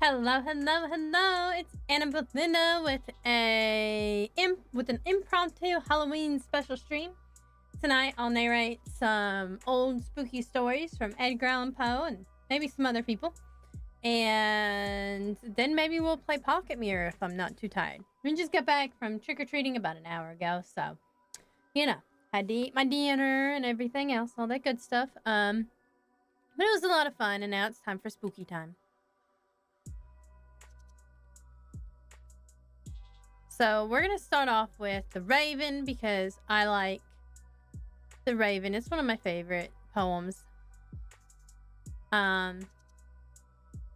Hello, hello, hello! It's Annabelle Linda with an impromptu Halloween special stream. Tonight, I'll narrate some old spooky stories from Edgar Allan Poe and maybe some other people. And then maybe we'll play Pocket Mirror if I'm not too tired. We just got back from trick-or-treating about an hour ago, so, had to eat my dinner and everything else, all that good stuff. But it was a lot of fun, and now it's time for spooky time. So we're going to start off with The Raven because I like The Raven. It's one of my favorite poems. And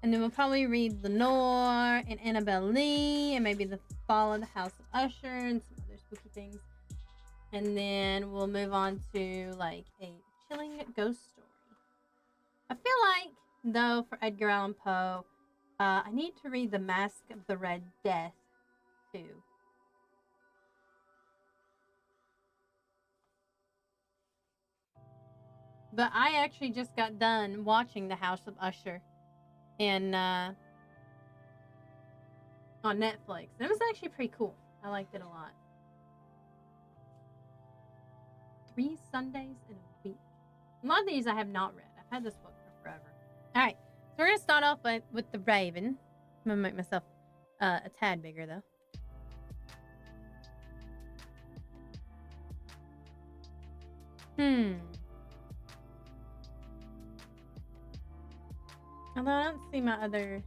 then we'll probably read Lenore and Annabelle Lee and maybe The Fall of the House of Usher and some other spooky things. And then we'll move on to like a chilling ghost story. I feel like, though, for Edgar Allan Poe, I need to read The Mask of the Red Death too. But I actually just got done watching The House of Usher on Netflix. And it was actually pretty cool. I liked it a lot. 3 Sundays in a week. A lot of these I have not read. I've had this book for forever. Alright, so we're going to start off with The Raven. I'm going to make myself a tad bigger, though. Although I don't see my other...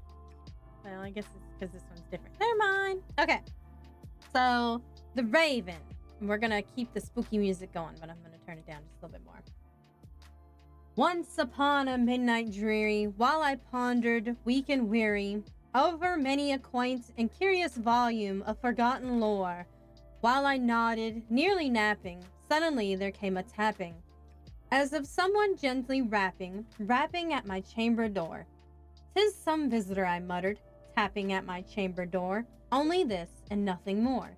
Well, I guess it's because this one's different. Never mind. Okay. So, The Raven. We're going to keep the spooky music going, but I'm going to turn it down just a little bit more. Once upon a midnight dreary, while I pondered, weak and weary, over many a quaint and curious volume of forgotten lore, while I nodded, nearly napping, suddenly there came a tapping, as of someone gently rapping at my chamber door. "'Tis some visitor," I muttered, tapping at my chamber door. "Only this, and nothing more."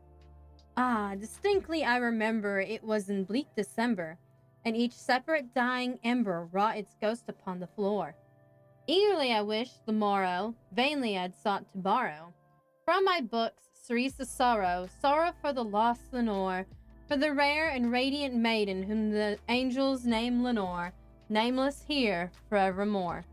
Ah, distinctly I remember it was in bleak December, and each separate dying ember wrought its ghost upon the floor. Eagerly I wished the morrow, vainly I'd sought to borrow from my books cerise the sorrow for the lost Lenore, for the rare and radiant maiden whom the angels name Lenore, nameless here forevermore.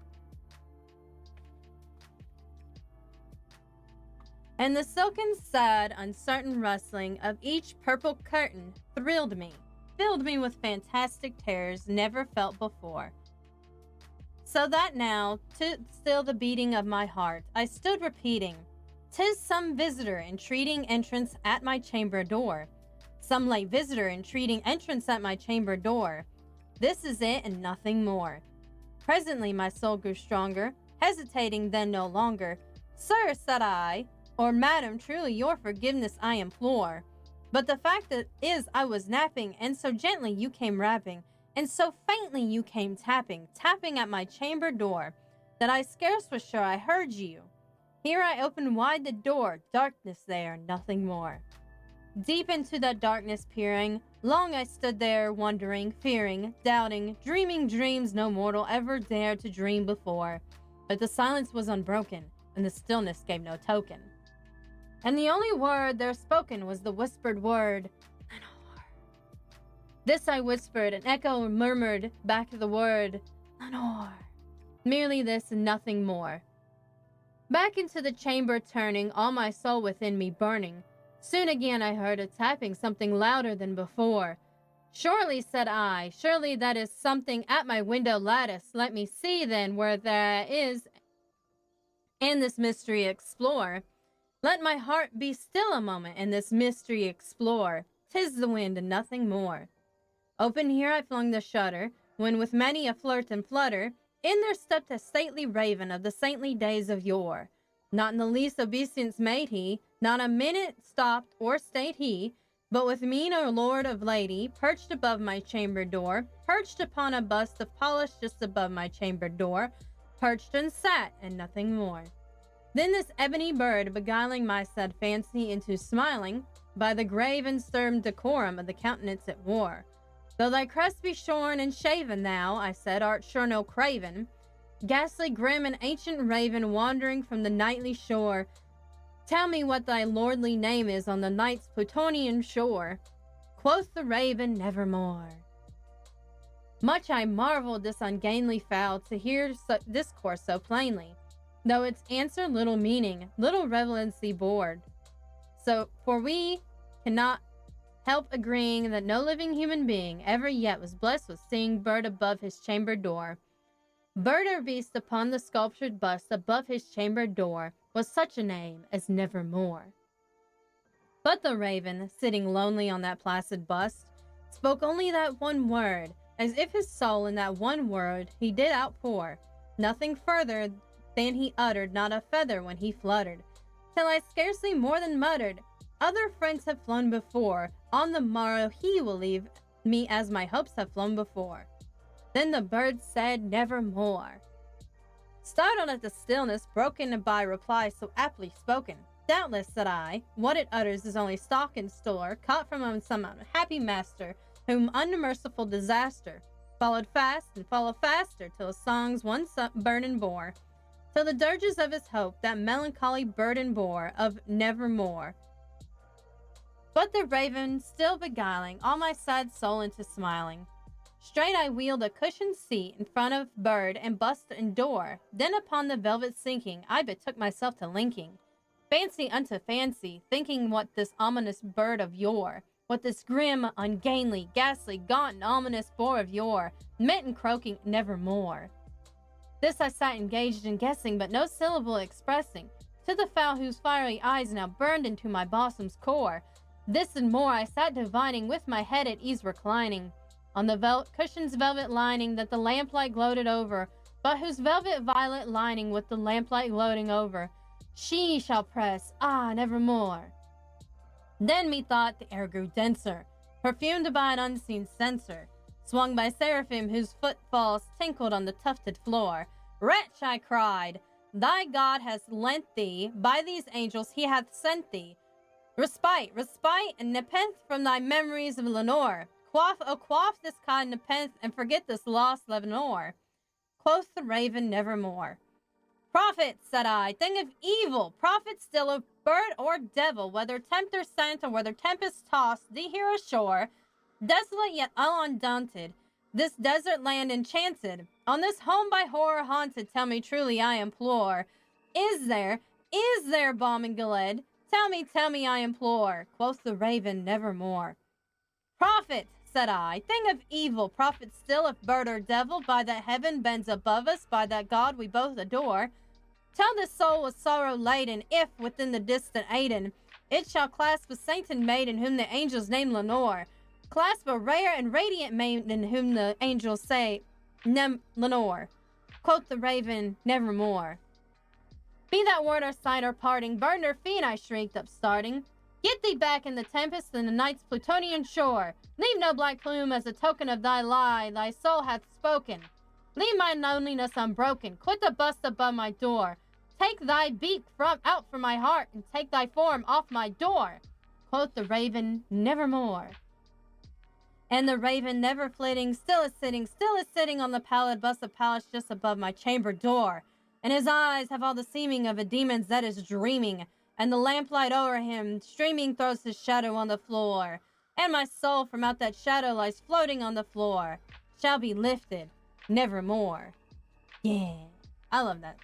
And the silken, sad, uncertain rustling of each purple curtain thrilled me, filled me with fantastic terrors never felt before. So that now, to still the beating of my heart, I stood repeating, "'Tis some visitor entreating entrance at my chamber door. Some late visitor entreating entrance at my chamber door. This is it and nothing more." Presently my soul grew stronger, hesitating then no longer. "Sir," said I, "or madam, truly your forgiveness I implore. But the fact that is I was napping, and so gently you came rapping, and so faintly you came tapping at my chamber door, that I scarce was sure I heard you. Here I opened wide the door, darkness there, nothing more." Deep into that darkness peering, long I stood there, wondering, fearing, doubting, dreaming dreams no mortal ever dared to dream before. But the silence was unbroken, and the stillness gave no token. And the only word there spoken was the whispered word, "Lenore." This I whispered, and echo murmured back the word, "Lenore." Merely this and nothing more. Back into the chamber turning, all my soul within me burning, soon again I heard a tapping, something louder than before. "Surely," said I, "surely that is something at my window lattice. Let me see then where there is, and this mystery explore. Let my heart be still a moment, and this mystery explore. 'Tis the wind and nothing more." Open here I flung the shutter, when with many a flirt and flutter, in there stepped a stately raven of the saintly days of yore. Not in the least obeisance made he, not a minute stopped or stayed he, but with mien of lord of lady, perched above my chamber door, perched upon a bust of polish just above my chamber door, perched and sat, and nothing more. Then this ebony bird, beguiling my sad fancy into smiling, by the grave and stern decorum of the countenance it wore. "Though thy crest be shorn and shaven, thou," I said, "art sure no craven. ghastly, grim, and ancient raven wandering from the nightly shore, tell me what thy lordly name is on the night's Plutonian shore. Quoth the raven, nevermore. Much I marveled this ungainly fowl to hear discourse so plainly, though its answer little meaning, little relevancy bored. So, for we cannot help agreeing that no living human being ever yet was blessed with seeing bird above his chamber door. Bird or beast upon the sculptured bust above his chamber door was such a name as nevermore. But the raven, sitting lonely on that placid bust, spoke only that one word, as if his soul in that one word he did outpour, nothing further than he uttered, not a feather when he fluttered, till I scarcely more than muttered, other friends have flown before, on the morrow he will leave me as my hopes have flown before. Then the bird said, nevermore. Startled at the stillness, broken by reply so aptly spoken, doubtless, said I, what it utters is only stock and store, caught from some unhappy master, whom unmerciful disaster followed fast and followed faster, till his songs one burden bore, till the dirges of his hope that melancholy burden bore of nevermore. But the raven, still beguiling all my sad soul into smiling, straight I wheeled a cushioned seat in front of bird and bust and door. Then upon the velvet sinking, I betook myself to linking fancy unto fancy, thinking what this ominous bird of yore, what this grim, ungainly, ghastly, gaunt, and ominous boar of yore meant in croaking nevermore. This I sat engaged in guessing, but no syllable expressing, to the fowl whose fiery eyes now burned into my bosom's core. This and more I sat divining, with my head at ease reclining on the cushion's velvet lining that the lamplight gloated over, but whose velvet violet lining with the lamplight gloating over, she shall press, ah, nevermore. Then methought the air grew denser, perfumed by an unseen censer, swung by seraphim whose footfalls tinkled on the tufted floor. Wretch, I cried, thy God has lent thee, by these angels he hath sent thee, respite, and nepenthe from thy memories of Lenore. Quaff this kind nepenthe, and forget this lost Lenore. Quoth the raven, nevermore. Prophet, said I, thing of evil, prophet still of bird or devil, whether tempter sent or whether tempest tossed thee here ashore, desolate yet undaunted, this desert land enchanted, on this home by horror haunted, tell me truly, I implore, is there balm in Gilead? Tell me, I implore. Quoth the raven, nevermore. Prophet, said I, thing of evil, prophet still, if bird or devil, by that heaven bends above us, by that God we both adore, tell this soul with sorrow laden, if, within the distant Aden, it shall clasp a saint and maiden whom the angels name Lenore, clasp a rare and radiant maiden whom the angels say Lenore. Quoth the raven, nevermore. Be that word or sight or parting, burden or fiend, I shrieked, upstarting. Get thee back in the tempest and the night's Plutonian shore. Leave no black plume as a token of thy lie thy soul hath spoken. Leave my loneliness unbroken. Quit the bust above my door. Take thy beak out from my heart, and take thy form off my door. Quoth the raven, nevermore. And the raven, never flitting, still is sitting on the pallid bust of Pallas just above my chamber door. And his eyes have all the seeming of a demon's that is dreaming, and the lamplight o'er him, streaming, throws his shadow on the floor. And my soul from out that shadow lies floating on the floor, shall be lifted, nevermore. Yeah, I love that.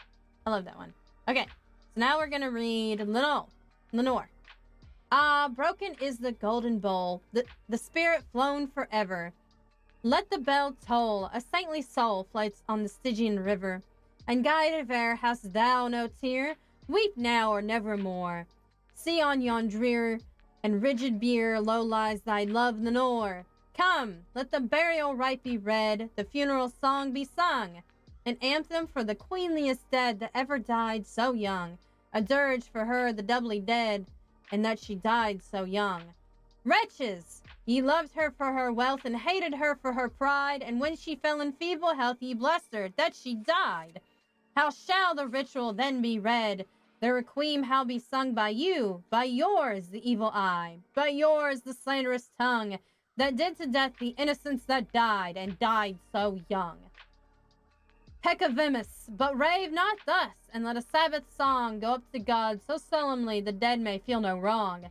I love that one. Okay, so now we're gonna read Lenore. Ah, broken is the golden bowl, the spirit flown forever. Let the bell toll, a saintly soul floats on the Stygian river. And guided e'er hast thou no tear, weep now or nevermore. See on yon drear and rigid bier low lies thy love Lenore. Come, let the burial rite be read, the funeral song be sung, an anthem for the queenliest dead that ever died so young, a dirge for her the doubly dead, and that she died so young. Wretches! Ye loved her for her wealth and hated her for her pride, and when she fell in feeble health ye blessed her that she died. How shall the ritual then be read? The requiem how be sung by you, by yours the evil eye, by yours the slanderous tongue, that did to death the innocents that died, and died so young. Peccavimus, but rave not thus, and let a Sabbath song go up to God so solemnly the dead may feel no wrong.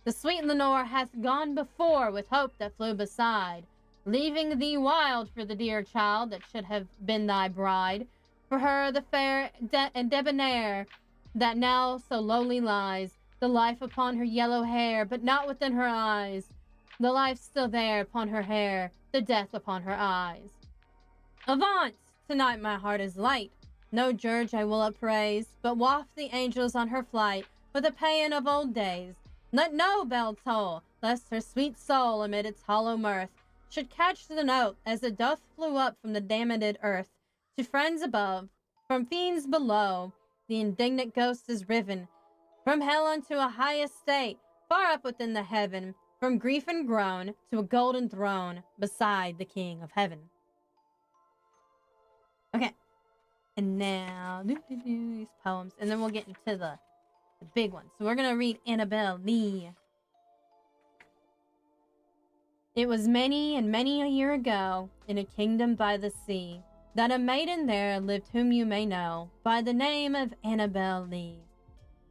The sweet Lenore hath gone before with hope that flew beside, leaving thee wild for the dear child that should have been thy bride. For her the fair and debonair that now so lowly lies, the life upon her yellow hair, but not within her eyes. The life still there upon her hair, the death upon her eyes. Avaunt! Tonight my heart is light. No dirge I will upraise, but waft the angels on her flight with a paean of old days. Let no bell toll, lest her sweet soul amid its hollow mirth should catch the note as the doth flew up from the damned earth. To friends above, from fiends below, the indignant ghost is riven from hell unto a high estate, far up within the heaven, from grief and groan to a golden throne beside the King of Heaven. Okay, and now these poems, and then we'll get into the big one. So we're gonna read Annabel Lee. It was many and many a year ago, in a kingdom by the sea, that a maiden there lived whom you may know by the name of Annabel Lee.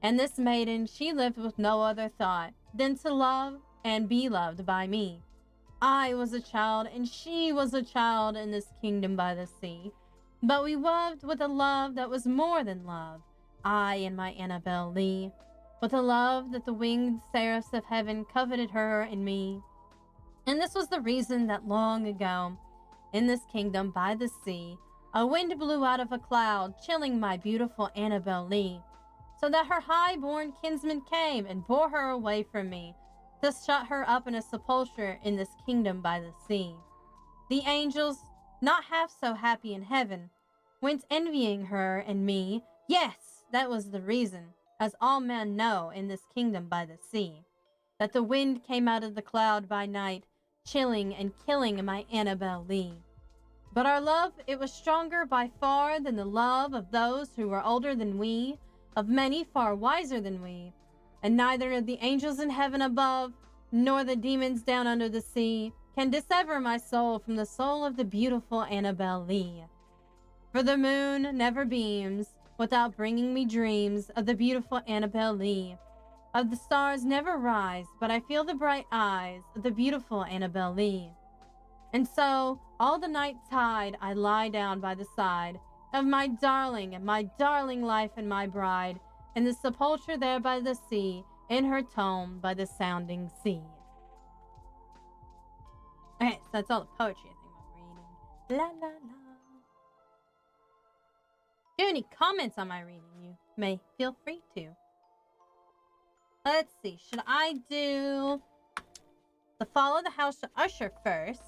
And this maiden, she lived with no other thought than to love and be loved by me. I was a child, and she was a child in this kingdom by the sea. But we loved with a love that was more than love, I and my Annabel Lee, with a love that the winged seraphs of heaven coveted her and me. And this was the reason that long ago, in this kingdom by the sea, a wind blew out of a cloud, chilling my beautiful Annabel Lee, so that her high-born kinsman came and bore her away from me, to shut her up in a sepulchre in this kingdom by the sea. The angels, not half so happy in heaven, went envying her and me. Yes, that was the reason, as all men know in this kingdom by the sea, that the wind came out of the cloud by night, chilling and killing my Annabel Lee. But our love, it was stronger by far than the love of those who were older than we, of many far wiser than we, and neither of the angels in heaven above, nor the demons down under the sea, can dissever my soul from the soul of the beautiful Annabel Lee. For the moon never beams without bringing me dreams of the beautiful Annabel Lee. Of the stars never rise, but I feel the bright eyes of the beautiful Annabel Lee. And so, all the night tide, I lie down by the side of my darling life and my bride, in the sepulchre there by the sea, in her tomb by the sounding sea. Okay, so that's all the poetry I think I'm reading. La la la. If you have any comments on my reading, you may feel free to. Let's see, should I do the Fall of the House of Usher first?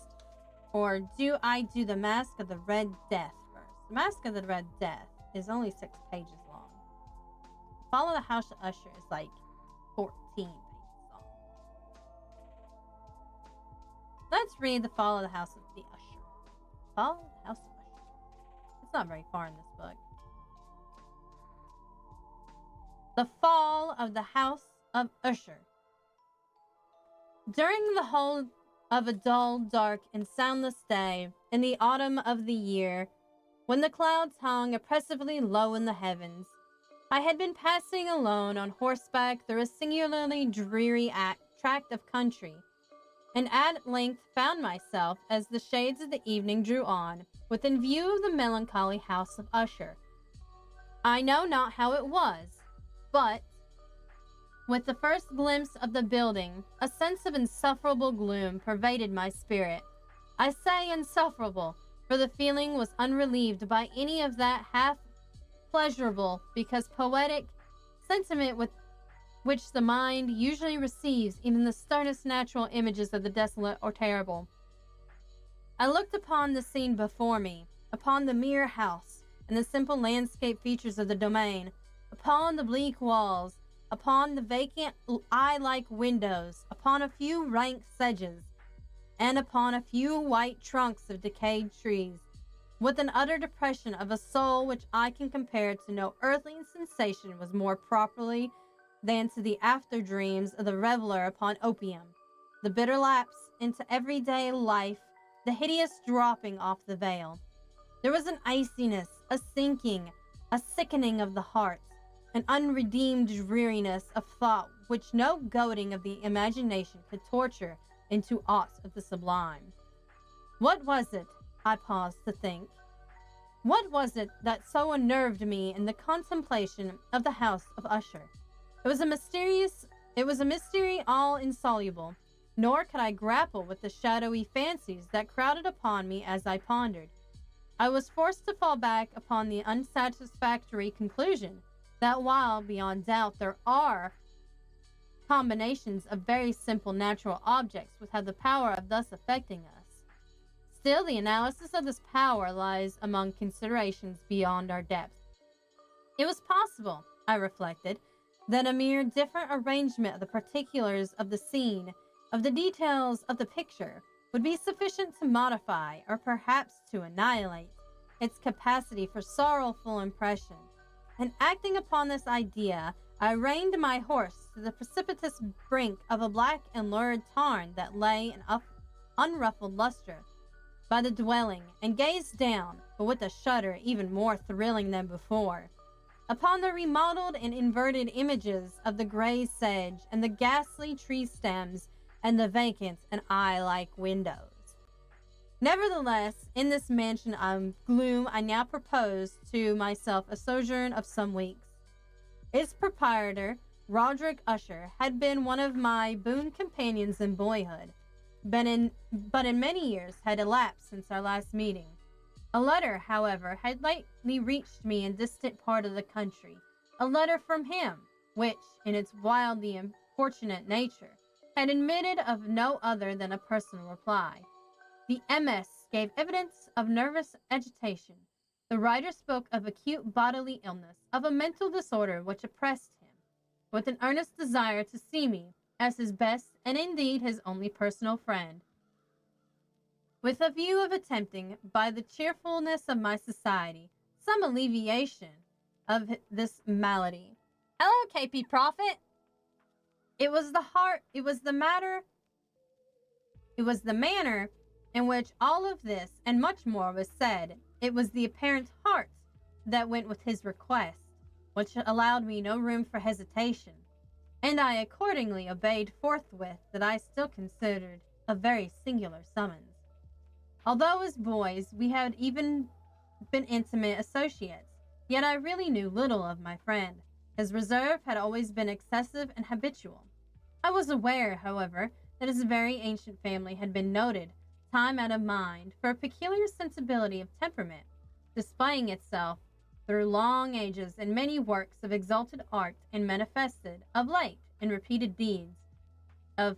Or do I do the Mask of the Red Death first? The Mask of the Red Death is only 6 pages long. The Fall of the House of Usher is like 14 pages long. Let's read the Fall of the House of the Usher. Fall of the House of Usher. It's not very far in this book. The Fall of the House of Usher. During the whole of a dull, dark, and soundless day in the autumn of the year, when the clouds hung oppressively low in the heavens, I had been passing alone on horseback through a singularly dreary tract of country, and at length found myself, as the shades of the evening drew on, within view of the melancholy house of Usher. I know not how it was, but with the first glimpse of the building, a sense of insufferable gloom pervaded my spirit. I say insufferable, for the feeling was unrelieved by any of that half pleasurable, because poetic, sentiment with which the mind usually receives even the sternest natural images of the desolate or terrible. I looked upon the scene before me, upon the mere house, and the simple landscape features of the domain, upon the bleak walls, upon the vacant eye-like windows, upon a few rank sedges, and upon a few white trunks of decayed trees, with an utter depression of a soul which I can compare to no earthly sensation was more properly than to the after-dreams of the reveler upon opium, the bitter lapse into everyday life, the hideous dropping off the veil. There was an iciness, a sinking, a sickening of the heart, an unredeemed dreariness of thought which no goading of the imagination could torture into aught of the sublime. What was it? I paused to think. What was it that so unnerved me in the contemplation of the house of Usher? It was a mystery all insoluble, nor could I grapple with the shadowy fancies that crowded upon me as I pondered. I was forced to fall back upon the unsatisfactory conclusion that while beyond doubt there are combinations of very simple natural objects which have the power of thus affecting us, still the analysis of this power lies among considerations beyond our depth. It was possible, I reflected, that a mere different arrangement of the particulars of the scene, of the details of the picture, would be sufficient to modify, or perhaps to annihilate, its capacity for sorrowful impression. And acting upon this idea, I reined my horse to the precipitous brink of a black and lurid tarn that lay in unruffled luster by the dwelling, and gazed down, but with a shudder even more thrilling than before, upon the remodeled and inverted images of the gray sedge and the ghastly tree stems and the vacant and eye-like windows. Nevertheless, in this mansion of gloom I now proposed to myself a sojourn of some weeks. Its proprietor, Roderick Usher, had been one of my boon companions in boyhood, but in many years had elapsed since our last meeting. A letter, however, had lately reached me in a distant part of the country, a letter from him, which, in its wildly importunate nature, had admitted of no other than a personal reply. The MS gave evidence of nervous agitation. The writer spoke of acute bodily illness, of a mental disorder which oppressed him, with an earnest desire to see me as his best and indeed his only personal friend, with a view of attempting, by the cheerfulness of my society, some alleviation of this malady. Hello, KP Prophet! It was the manner in which all of this and much more was said. It was the apparent heart that went with his request, which allowed me no room for hesitation, and I accordingly obeyed forthwith that I still considered a very singular summons. Although as boys we had even been intimate associates, yet I really knew little of my friend. His reserve had always been excessive and habitual. I was aware, however, that his very ancient family had been noted, time out of mind, for a peculiar sensibility of temperament, displaying itself through long ages in many works of exalted art and manifested, of late, in repeated deeds of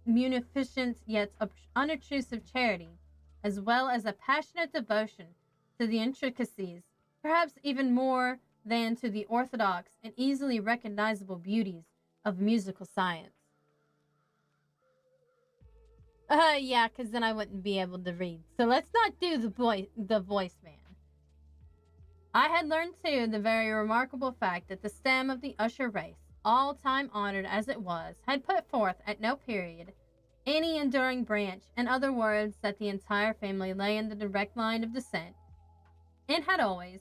munificent yet unobtrusive charity, as well as a passionate devotion to the intricacies, perhaps even more than to the orthodox and easily recognizable beauties of musical science. Yeah, because then I wouldn't be able to read. So let's not do the voice man. I had learned too the very remarkable fact that the stem of the Usher race, all time honored as it was, had put forth at no period any enduring branch, in other words, that the entire family lay in the direct line of descent, and had always,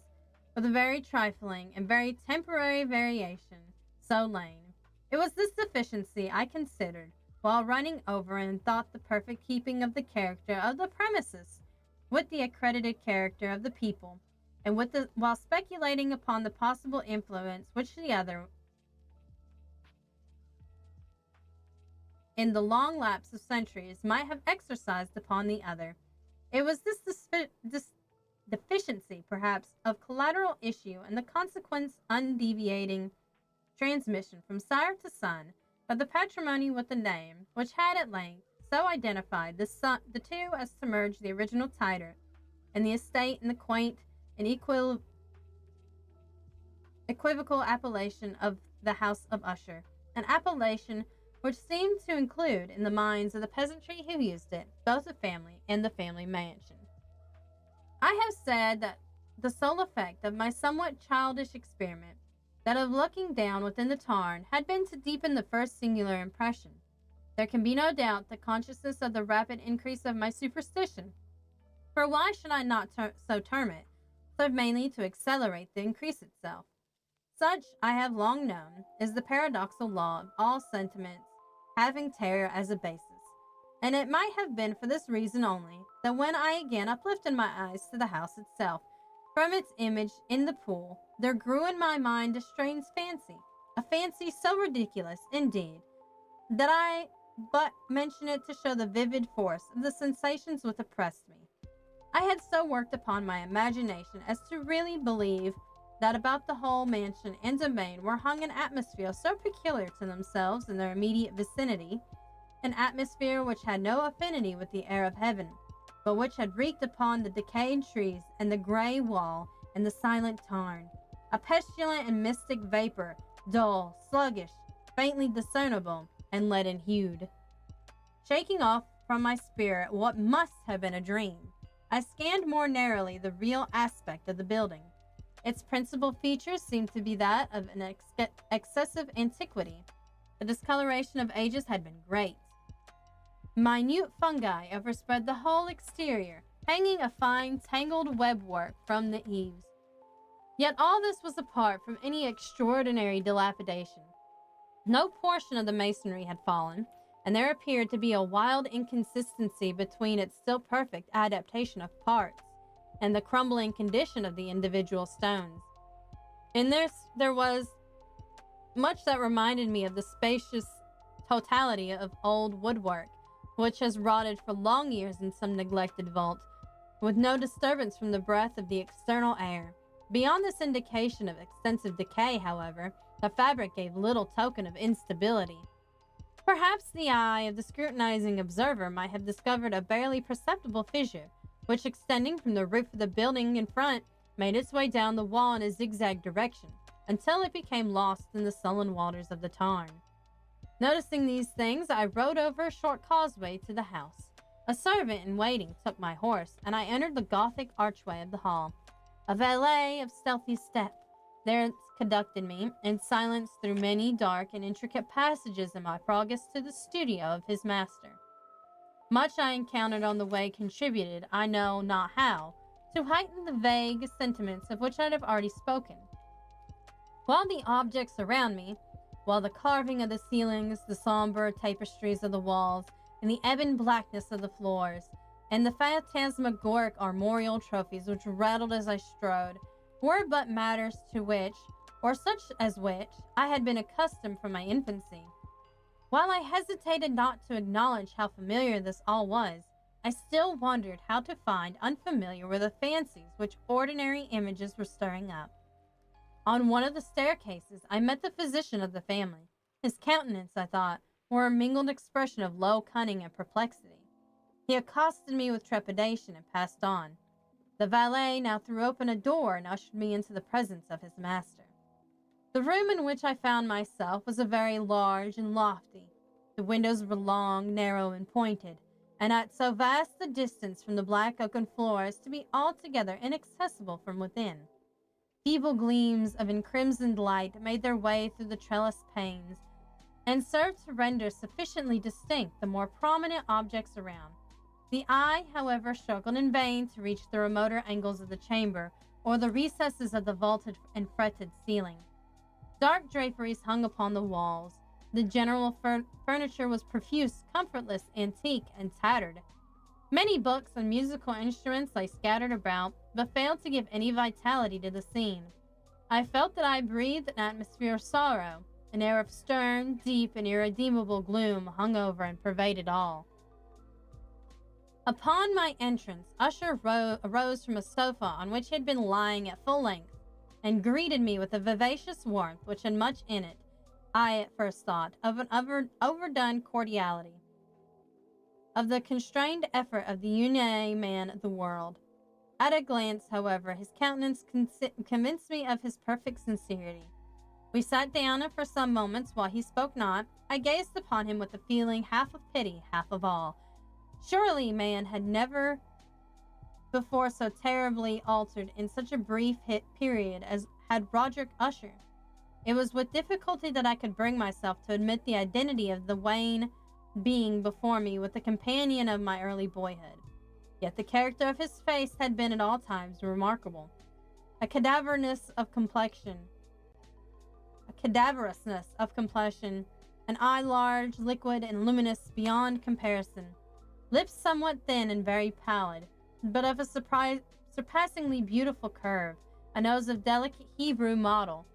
with a very trifling and very temporary variation, so lain. It was this deficiency I considered, while running over in thought the perfect keeping of the character of the premises with the accredited character of the people, and while speculating upon the possible influence which the other, in the long lapse of centuries, might have exercised upon the other. It was this deficiency, perhaps, of collateral issue and the consequent undeviating transmission from sire to son of the patrimony with the name, which had at length so identified the two as to merge the original title and the estate in the quaint and equivocal appellation of the House of Usher, an appellation which seemed to include in the minds of the peasantry who used it both the family and the family mansion. I have said that the sole effect of my somewhat childish experiment, that of looking down within the tarn, had been to deepen the first singular impression. There can be no doubt that consciousness of the rapid increase of my superstition For why should I not so term it, serve mainly to accelerate the increase itself? Such, I have long known, is the paradoxal law of all sentiments having terror as a basis. And it might have been for this reason only that when I again uplifted my eyes to the house itself, from its image in the pool, there grew in my mind a strange fancy, a fancy so ridiculous, indeed, that I but mention it to show the vivid force of the sensations which oppressed me. I had so worked upon my imagination as to really believe that about the whole mansion and domain were hung an atmosphere so peculiar to themselves and their immediate vicinity, an atmosphere which had no affinity with the air of heaven, but which had reeked upon the decayed trees and the gray wall and the silent tarn, a pestilent and mystic vapor, dull, sluggish, faintly discernible, and leaden-hued. Shaking off from my spirit what must have been a dream, I scanned more narrowly the real aspect of the building. Its principal features seemed to be that of an excessive antiquity. The discoloration of ages had been great. Minute fungi overspread the whole exterior, hanging a fine, tangled webwork from the eaves. Yet all this was apart from any extraordinary dilapidation. No portion of the masonry had fallen, and there appeared to be a wild inconsistency between its still perfect adaptation of parts and the crumbling condition of the individual stones. In this, there was much that reminded me of the spacious totality of old woodwork, which has rotted for long years in some neglected vault, with no disturbance from the breath of the external air. Beyond this indication of extensive decay, however, the fabric gave little token of instability. Perhaps the eye of the scrutinizing observer might have discovered a barely perceptible fissure, which, extending from the roof of the building in front, made its way down the wall in a zigzag direction, until it became lost in the sullen waters of the tarn. Noticing these things, I rode over a short causeway to the house. A servant in waiting took my horse, and I entered the Gothic archway of the hall. A valet of stealthy step there conducted me in silence through many dark and intricate passages in my progress to the studio of his master. Much I encountered on the way contributed, I know not how, to heighten the vague sentiments of which I have already spoken. While the objects around me, while the carving of the ceilings, the somber tapestries of the walls, and the ebon blackness of the floors, and the phantasmagoric armorial trophies which rattled as I strode, were but matters to which, or such as which, I had been accustomed from my infancy. While I hesitated not to acknowledge how familiar this all was, I still wondered how to find unfamiliar were the fancies which ordinary images were stirring up. On one of the staircases, I met the physician of the family. His countenance, I thought, wore a mingled expression of low cunning and perplexity. He accosted me with trepidation and passed on. The valet now threw open a door and ushered me into the presence of his master. The room in which I found myself was a very large and lofty. The windows were long, narrow, and pointed, and at so vast a distance from the black oaken floor as to be altogether inaccessible from within. Feeble gleams of encrimsoned light made their way through the trellised panes, and served to render sufficiently distinct the more prominent objects around. The eye, however, struggled in vain to reach the remoter angles of the chamber, or the recesses of the vaulted and fretted ceiling. Dark draperies hung upon the walls. The general furniture was profuse, comfortless, antique, and tattered. Many books and musical instruments lay scattered about, but failed to give any vitality to the scene. I felt that I breathed an atmosphere of sorrow. An air of stern, deep, and irredeemable gloom hung over and pervaded all. Upon my entrance, Usher arose from a sofa on which he had been lying at full length, and greeted me with a vivacious warmth which had much in it, I at first thought, of an overdone cordiality, of the constrained effort of the unique man of the world. At a glance, however, his countenance convinced me of his perfect sincerity. We sat down, and for some moments, while he spoke not, I gazed upon him with a feeling half of pity, half of awe. Surely man had never before so terribly altered in such a brief period as had Roderick Usher. It was with difficulty that I could bring myself to admit the identity of the wan being before me with the companion of my early boyhood. Yet the character of his face had been at all times remarkable. A cadaverousness of complexion, an eye large, liquid, and luminous beyond comparison, lips somewhat thin and very pallid, but of a surpassingly beautiful curve, a nose of delicate Hebrew model,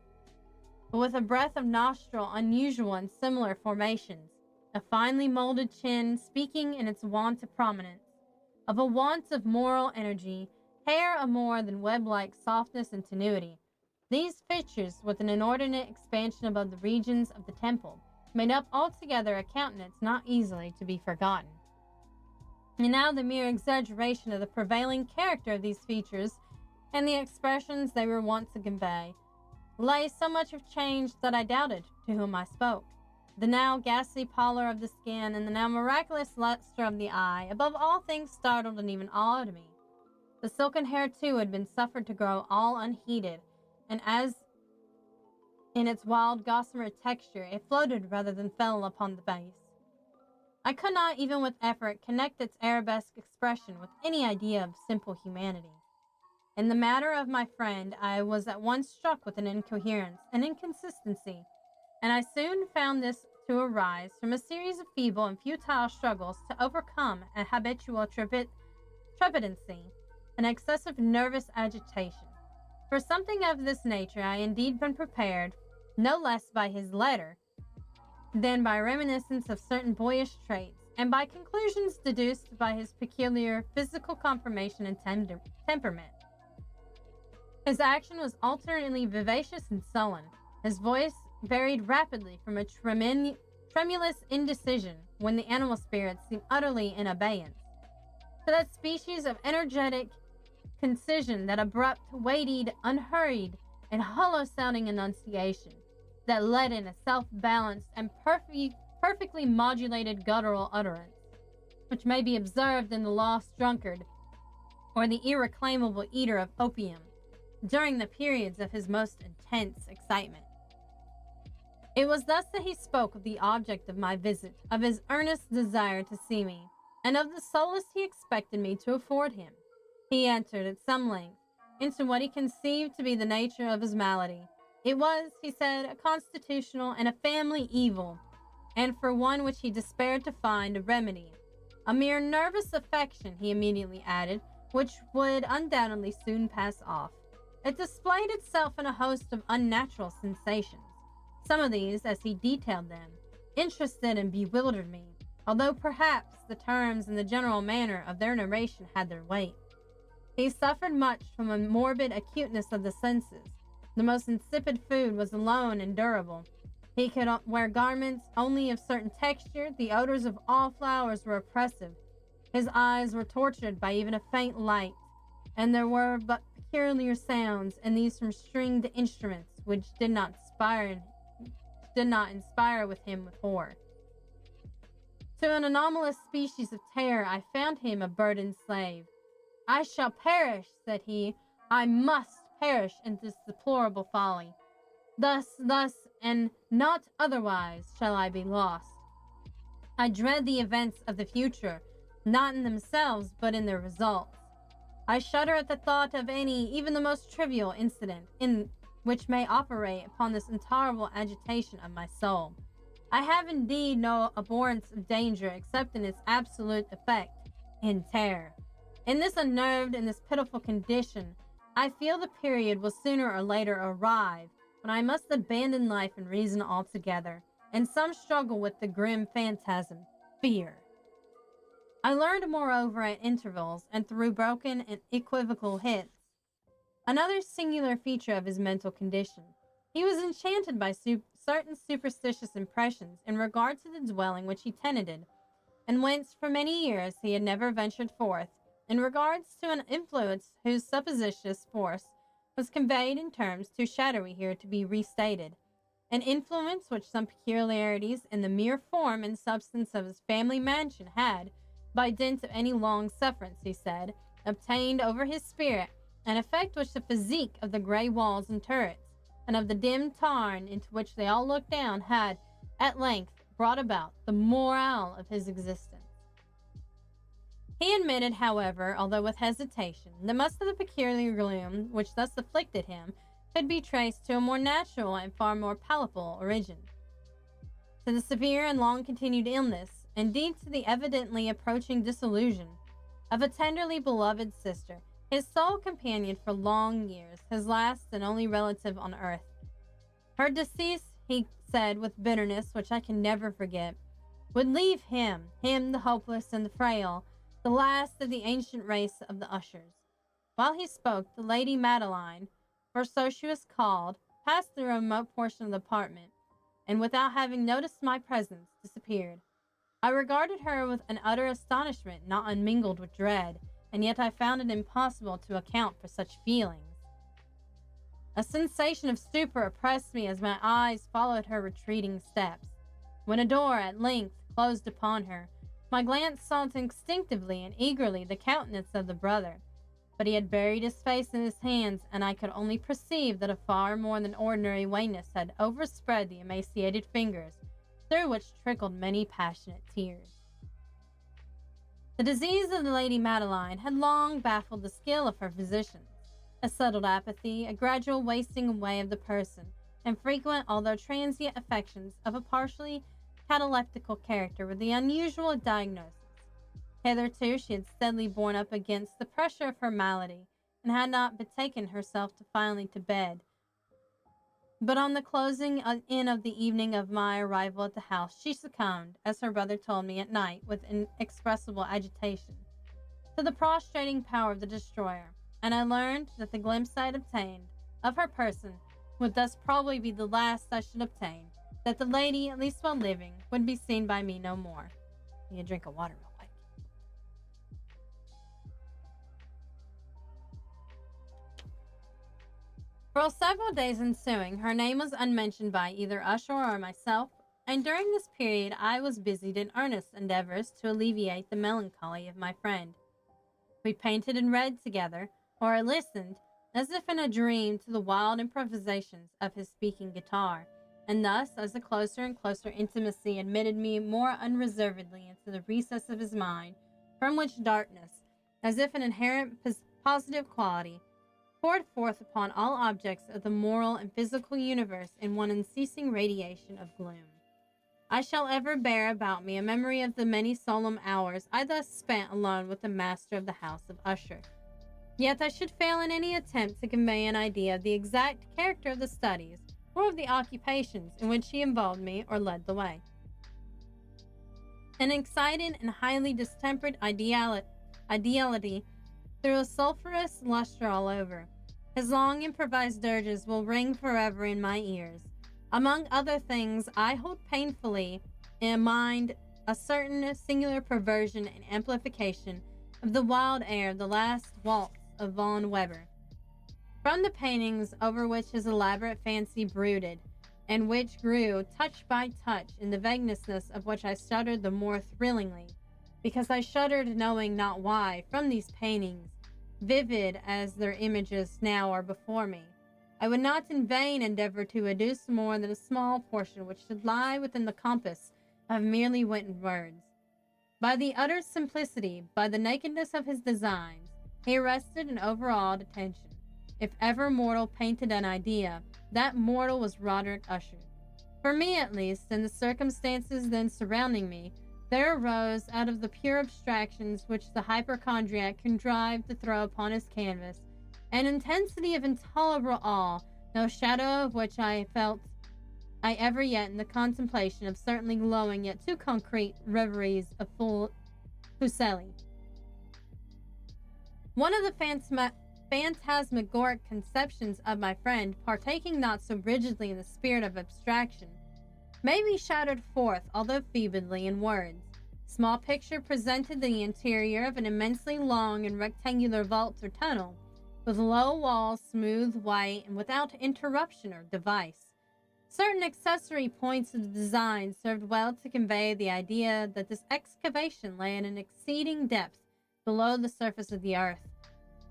but with a breadth of nostril unusual in similar formations, a finely molded chin speaking in its want of prominence, of a want of moral energy, hair of more than web-like softness and tenuity. These features, with an inordinate expansion above the regions of the temple, made up altogether a countenance not easily to be forgotten. And now the mere exaggeration of the prevailing character of these features and the expressions they were wont to convey lay so much of change that I doubted to whom I spoke. The now ghastly pallor of the skin and the now miraculous luster of the eye, above all things, startled and even awed me. The silken hair, too, had been suffered to grow all unheeded, and as in its wild gossamer texture, it floated rather than fell upon the face. I could not, even with effort, connect its arabesque expression with any idea of simple humanity. In the matter of my friend, I was at once struck with an incoherence, an inconsistency, and I soon found this to arise from a series of feeble and futile struggles to overcome a habitual trepidancy, an excessive nervous agitation. For something of this nature I indeed been prepared, no less by his letter than by reminiscence of certain boyish traits, and by conclusions deduced by his peculiar physical conformation and temperament. His action was alternately vivacious and sullen. His voice varied rapidly from a tremulous indecision when the animal spirits seemed utterly in abeyance, to that species of energetic concision, that abrupt, weightied, unhurried, and hollow-sounding enunciation, that leaden, a self-balanced, and perfectly modulated guttural utterance, which may be observed in the lost drunkard or the irreclaimable eater of opium during the periods of his most intense excitement. It was thus that he spoke of the object of my visit, of his earnest desire to see me, and of the solace he expected me to afford him. He entered at some length into what he conceived to be the nature of his malady. It was, he said, a constitutional and a family evil, and for one which he despaired to find a remedy. A mere nervous affection, he immediately added, which would undoubtedly soon pass off. It displayed itself in a host of unnatural sensations. Some of these, as he detailed them, interested and bewildered me, although perhaps the terms and the general manner of their narration had their weight. He suffered much from a morbid acuteness of the senses. The most insipid food was alone endurable. He could wear garments only of certain texture. The odors of all flowers were oppressive. His eyes were tortured by even a faint light, and there were but peculiar sounds, and these from stringed instruments, which did not inspire with him with horror. To an anomalous species of terror, I found him a burdened slave. "I shall perish," said he. "I must perish in this deplorable folly. Thus, and not otherwise, shall I be lost. I dread the events of the future, not in themselves, but in their results. I shudder at the thought of any, even the most trivial incident, in which may operate upon this intolerable agitation of my soul. I have indeed no abhorrence of danger except in its absolute effect, in terror. In this unnerved and this pitiful condition, I feel the period will sooner or later arrive when I must abandon life and reason altogether, in some struggle with the grim phantasm, fear." I learned, moreover, at intervals, and through broken and equivocal hints, another singular feature of his mental condition. He was enchanted by certain superstitious impressions in regard to the dwelling which he tenanted, and whence for many years he had never ventured forth, in regards to an influence whose supposititious force was conveyed in terms too shadowy here to be restated, an influence which some peculiarities in the mere form and substance of his family mansion had, by dint of any long sufferance, he said, obtained over his spirit, an effect which the physique of the grey walls and turrets, and of the dim tarn into which they all looked down, had, at length, brought about the morale of his existence. He admitted, however, although with hesitation, that most of the peculiar gloom which thus afflicted him could be traced to a more natural and far more palpable origin. To the severe and long continued illness, indeed to the evidently approaching dissolution, of a tenderly beloved sister, his sole companion for long years, his last and only relative on earth. Her decease, he said with bitterness which I can never forget, would leave him the hopeless and the frail, the last of the ancient race of the Ushers. While he spoke, the Lady Madeline, for so she was called, passed through a remote portion of the apartment, and without having noticed my presence, disappeared. I regarded her with an utter astonishment not unmingled with dread, and yet I found it impossible to account for such feelings. A sensation of stupor oppressed me as my eyes followed her retreating steps. When a door at length closed upon her, my glance sought instinctively and eagerly the countenance of the brother, but he had buried his face in his hands, and I could only perceive that a far more than ordinary wanness had overspread the emaciated fingers, through which trickled many passionate tears. The disease of the Lady Madeline had long baffled the skill of her physicians. A settled apathy, a gradual wasting away of the person, and frequent, although transient, affections of a partially cataleptical character were the unusual diagnosis. Hitherto she had steadily borne up against the pressure of her malady, and had not betaken herself finally to bed. But on the closing in of the evening of my arrival at the house, she succumbed, as her brother told me at night with inexpressible agitation, to the prostrating power of the destroyer, and I learned that the glimpse I had obtained of her person would thus probably be the last I should obtain, that the lady, at least while living, would be seen by me no more. Need a drink of water real quick. For several days ensuing, her name was unmentioned by either Usher or myself, and during this period I was busied in earnest endeavors to alleviate the melancholy of my friend. We painted and read together, or I listened, as if in a dream, to the wild improvisations of his speaking guitar, and thus, as a closer and closer intimacy admitted me more unreservedly into the recess of his mind, from which darkness, as if an inherent positive quality, poured forth upon all objects of the moral and physical universe in one unceasing radiation of gloom. I shall ever bear about me a memory of the many solemn hours I thus spent alone with the master of the house of Usher. Yet I should fail in any attempt to convey an idea of the exact character of the studies or of the occupations in which he involved me or led the way. An excited and highly distempered ideality threw a sulphurous luster all over. His long improvised dirges will ring forever in my ears. Among other things, I hold painfully in mind a certain singular perversion and amplification of the wild air of the last waltz of Von Weber. From the paintings over which his elaborate fancy brooded, and which grew touch by touch in the vagueness of which I shuddered the more thrillingly, because I shuddered knowing not why, from these paintings, vivid as their images now are before me, I would not in vain endeavor to adduce more than a small portion which should lie within the compass of merely written words. By the utter simplicity, by the nakedness of his designs, he arrested and overawed attention. If ever mortal painted an idea, that mortal was Roderick Usher. For me, at least, in the circumstances then surrounding me, there arose, out of the pure abstractions which the hypochondriac contrived to throw upon his canvas, an intensity of intolerable awe, no shadow of which I felt I ever yet in the contemplation of certainly glowing yet too concrete reveries of Fuseli. One of the phantasmagoric conceptions of my friend, partaking not so rigidly in the spirit of abstraction, may be shadowed forth, although feebly, in words. Small picture presented the interior of an immensely long and rectangular vault or tunnel, with low walls, smooth, white, and without interruption or device. Certain accessory points of the design served well to convey the idea that this excavation lay at an exceeding depth below the surface of the earth.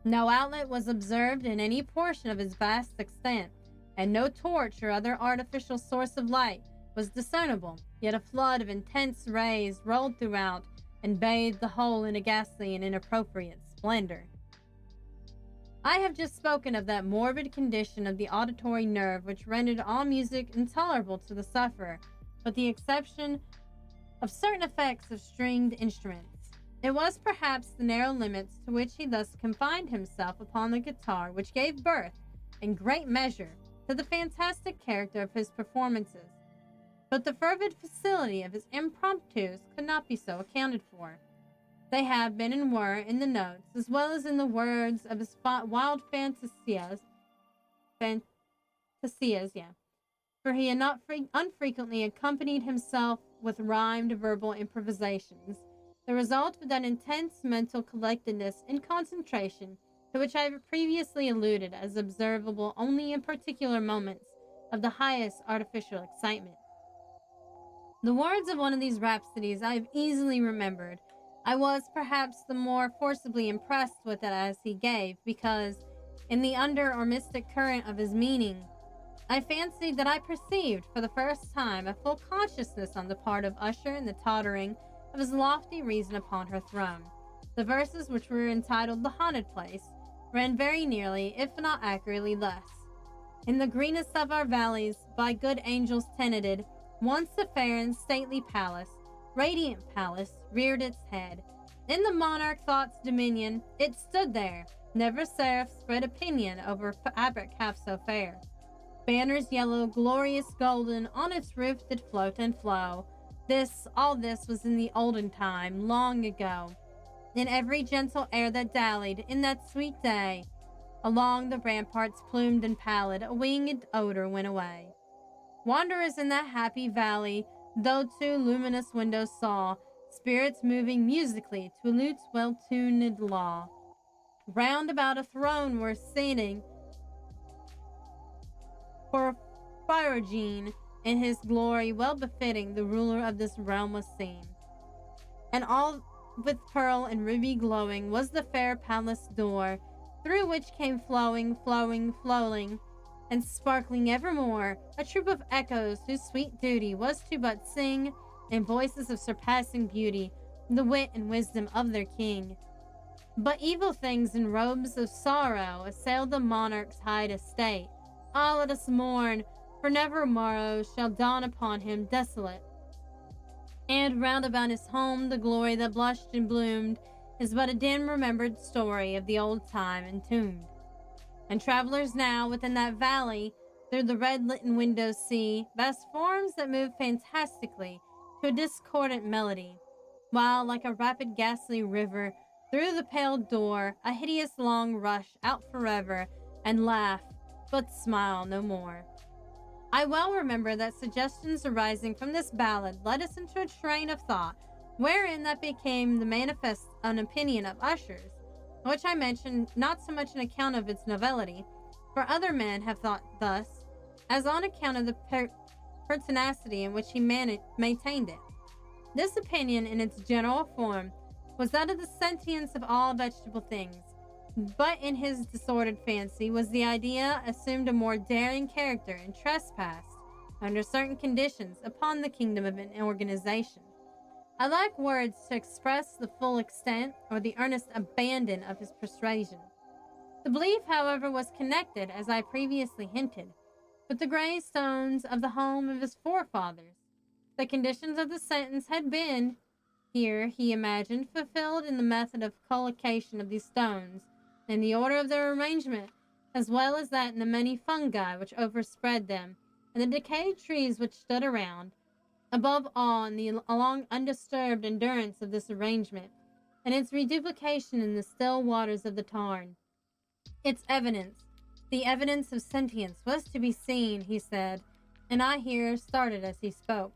No outlet was observed in any portion of its vast extent, and no torch or other artificial source of light was discernible, yet a flood of intense rays rolled throughout, and bathed the whole in a ghastly and inappropriate splendor. I have just spoken of that morbid condition of the auditory nerve which rendered all music intolerable to the sufferer, with the exception of certain effects of stringed instruments. It was perhaps the narrow limits to which he thus confined himself upon the guitar which gave birth, in great measure, to the fantastic character of his performances. But the fervid facility of his impromptus could not be so accounted for. They have been and were in the notes, as well as in the words of his wild fantasias, for he had not unfrequently accompanied himself with rhymed verbal improvisations, the result of that intense mental collectedness and concentration to which I have previously alluded as observable only in particular moments of the highest artificial excitement. The words of one of these rhapsodies I have easily remembered. I was perhaps the more forcibly impressed with it as he gave, because, in the under or mystic current of his meaning, I fancied that I perceived for the first time a full consciousness on the part of Usher in the tottering of his lofty reason upon her throne. The verses, which were entitled The Haunted Place, ran very nearly, if not accurately, thus: In the greenest of our valleys, by good angels tenanted, once a fair and stately palace, radiant palace, reared its head. In the monarch thought's dominion, it stood there. Never seraph spread opinion over fabric half so fair. Banners yellow, glorious golden, on its roof did float and flow. All this was in the olden time, long ago. In every gentle air that dallied, in that sweet day, along the ramparts plumed and pallid, a winged odor went away. Wanderers in that happy valley, though two luminous windows saw, spirits moving musically to a lute's well-tuned law. Round about a throne were sitting, for Phryogene in his glory well befitting the ruler of this realm was seen. And all with pearl and ruby glowing was the fair palace door, through which came flowing, and sparkling evermore, a troop of echoes whose sweet duty was to but sing, in voices of surpassing beauty, the wit and wisdom of their king. But evil things in robes of sorrow assailed the monarch's high estate. Ah, let us mourn, for never morrow shall dawn upon him desolate. And round about his home the glory that blushed and bloomed is but a dim remembered story of the old time entombed. And travelers now within that valley through the red-litten windows see vast forms that move fantastically to a discordant melody, while like a rapid ghastly river through the pale door a hideous long rush out forever and laugh, but smile no more. I well remember that suggestions arising from this ballad led us into a train of thought, wherein that became the manifest an opinion of Usher's, which I mention not so much on account of its novelty, for other men have thought thus, as on account of the pertinacity in which he maintained it. This opinion, in its general form, was that of the sentience of all vegetable things, but in his disordered fancy was the idea assumed a more daring character and trespassed, under certain conditions, upon the kingdom of an organization. I lack words to express the full extent or the earnest abandon of his persuasion. The belief, however, was connected, as I previously hinted, with the gravestones of the home of his forefathers. The conditions of the sentence had been, here, he imagined, fulfilled in the method of collocation of these stones, in the order of their arrangement, as well as that in the many fungi which overspread them, and the decayed trees which stood around. Above all, in the long undisturbed endurance of this arrangement, and its reduplication in the still waters of the tarn. Its evidence, the evidence of sentience, was to be seen, he said, and I here started as he spoke,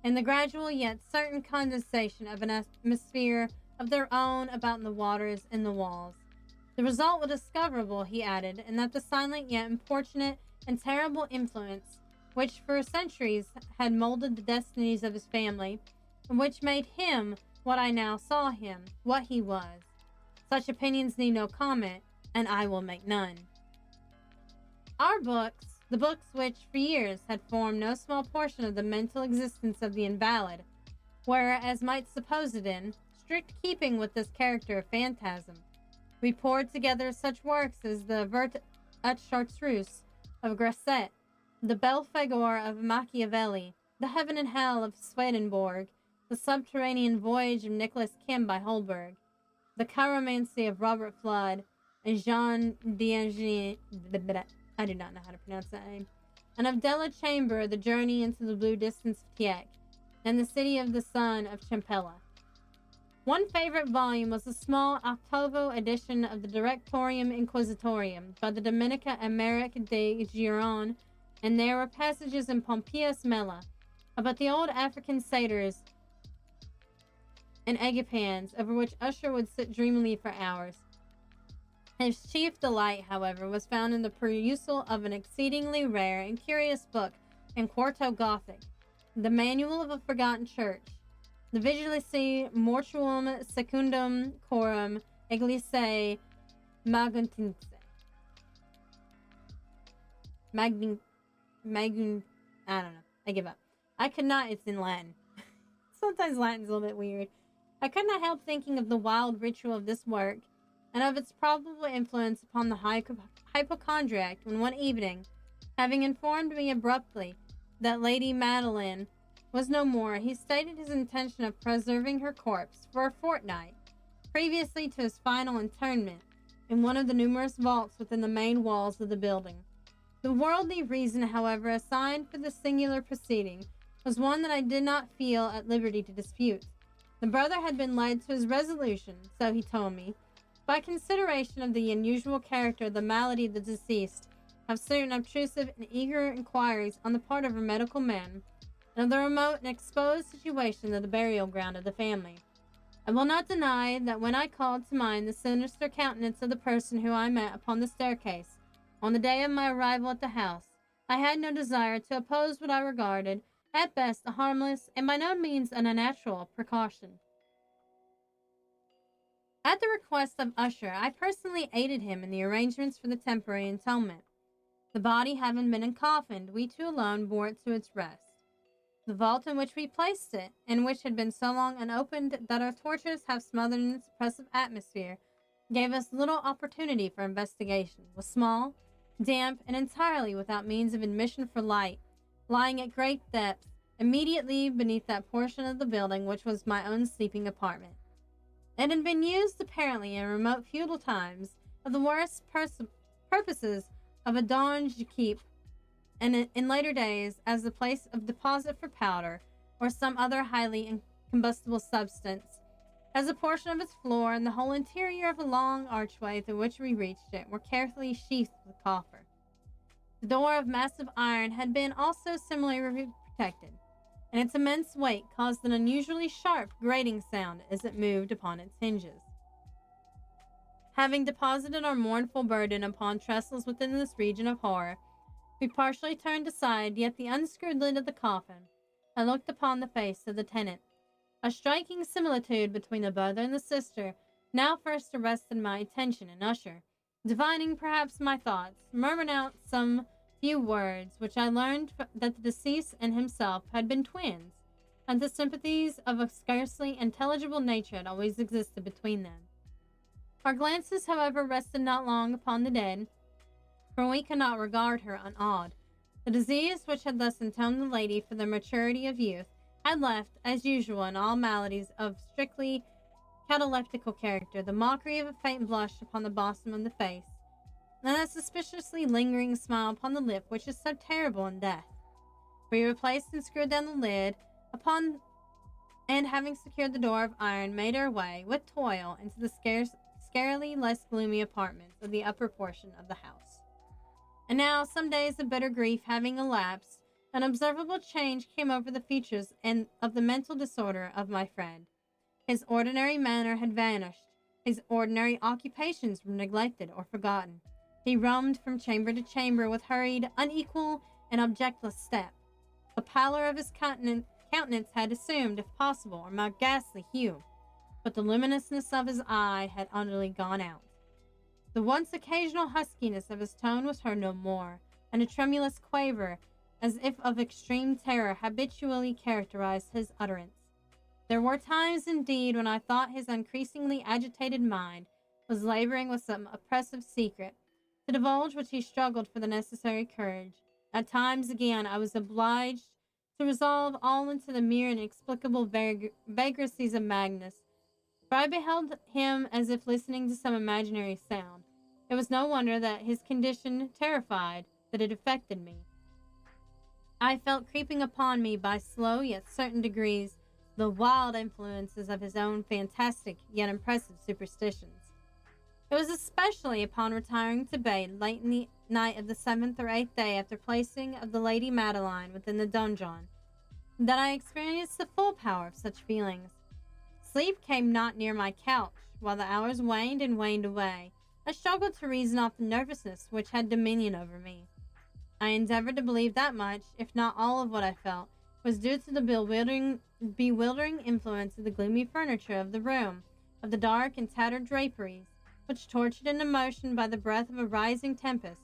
in the gradual yet certain condensation of an atmosphere of their own about the waters and the walls. The result was discoverable, he added, in that the silent yet importunate and terrible influence which for centuries had molded the destinies of his family, and which made him what I now saw him, what he was. Such opinions need no comment, and I will make none. Our books, the books which for years had formed no small portion of the mental existence of the invalid, were, as might suppose it in, strict keeping with this character of phantasm. We poured together such works as the Vert et Chartreuse of Grasset, the Belphegor of Machiavelli, the Heaven and Hell of Swedenborg, the Subterranean Voyage of Nicholas Kim by Holberg, the Chiromancy of Robert Flood, and Jean d'Angers, I do not know how to pronounce that name, and of Della Chamber, the Journey into the Blue Distance of Tieck, and the City of the Sun of Champella. One favorite volume was a small octavo edition of the Directorium Inquisitorium by the Dominica Emeric de Giron, and there were passages in Pompeius Mela about the old African satyrs and Egipans, over which Usher would sit dreamily for hours. His chief delight, however, was found in the perusal of an exceedingly rare and curious book in quarto Gothic, the Manual of a Forgotten Church, the Vigilici Mortuum Secundum Coram Ecclesiae Maguntinse. I don't know. I give up. I could not, it's in Latin. Sometimes Latin's a little bit weird. I could not help thinking of the wild ritual of this work and of its probable influence upon the hypochondriac when one evening, having informed me abruptly that Lady Madeline was no more, he stated his intention of preserving her corpse for a fortnight, previously to his final interment, in one of the numerous vaults within the main walls of the building. The worldly reason, however, assigned for this singular proceeding was one that I did not feel at liberty to dispute. The brother had been led to his resolution, so he told me, by consideration of the unusual character of the malady of the deceased, of certain obtrusive and eager inquiries on the part of her medical men, and of the remote and exposed situation of the burial ground of the family. I will not deny that when I called to mind the sinister countenance of the person whom I met upon the staircase, on the day of my arrival at the house, I had no desire to oppose what I regarded, at best, a harmless and by no means an unnatural precaution. At the request of Usher, I personally aided him in the arrangements for the temporary interment. The body having been encoffined, we two alone bore it to its rest. The vault in which we placed it, and which had been so long unopened that our torches have smothered in its oppressive atmosphere, gave us little opportunity for investigation, was small, damp, and entirely without means of admission for light, lying at great depth, immediately beneath that portion of the building which was my own sleeping apartment. It had been used, apparently, in remote feudal times, of the worst purposes of a donge keep, and in later days, as the place of deposit for powder, or some other highly incombustible substance, as a portion of its floor and the whole interior of a long archway through which we reached it were carefully sheathed with copper. The door of massive iron had been also similarly protected, and its immense weight caused an unusually sharp grating sound as it moved upon its hinges. Having deposited our mournful burden upon trestles within this region of horror, we partially turned aside, yet the unscrewed lid of the coffin, and looked upon the face of the tenant. A striking similitude between the brother and the sister now first arrested my attention, and Usher, divining perhaps my thoughts, murmured out some few words, which I learned that the deceased and himself had been twins, and the sympathies of a scarcely intelligible nature had always existed between them. Our glances, however, rested not long upon the dead, for we could not regard her unawed. The disease which had thus entombed the lady for the maturity of youth had left, as usual in all maladies of strictly cataleptical character, the mockery of a faint blush upon the bosom of the face, and that suspiciously lingering smile upon the lip which is so terrible in death. We replaced and screwed down the lid upon, and having secured the door of iron, made our way, with toil, into the scarcely less gloomy apartments of the upper portion of the house. And now, some days of bitter grief having elapsed, an observable change came over the features and of the mental disorder of my friend. His ordinary manner had vanished. His ordinary occupations were neglected or forgotten. He roamed from chamber to chamber with hurried, unequal, and objectless step. The pallor of his countenance had assumed, if possible, a more ghastly hue, but the luminousness of his eye had utterly gone out. The once occasional huskiness of his tone was heard no more, and a tremulous quaver, as if of extreme terror, habitually characterized his utterance. There were times, indeed, when I thought his increasingly agitated mind was laboring with some oppressive secret, to divulge which he struggled for the necessary courage. At times, again, I was obliged to resolve all into the mere inexplicable vagaries of madness, for I beheld him as if listening to some imaginary sound. It was no wonder that his condition terrified, that it affected me. I felt creeping upon me by slow yet certain degrees the wild influences of his own fantastic yet impressive superstitions. It was especially upon retiring to bed late in the night of the 7th or 8th day after placing of the Lady Madeline within the donjon that I experienced the full power of such feelings. Sleep came not near my couch, while the hours waned and waned away. I struggled to reason off the nervousness which had dominion over me. I endeavored to believe that much, if not all of what I felt, was due to the bewildering influence of the gloomy furniture of the room, of the dark and tattered draperies, which, tortured into motion by the breath of a rising tempest,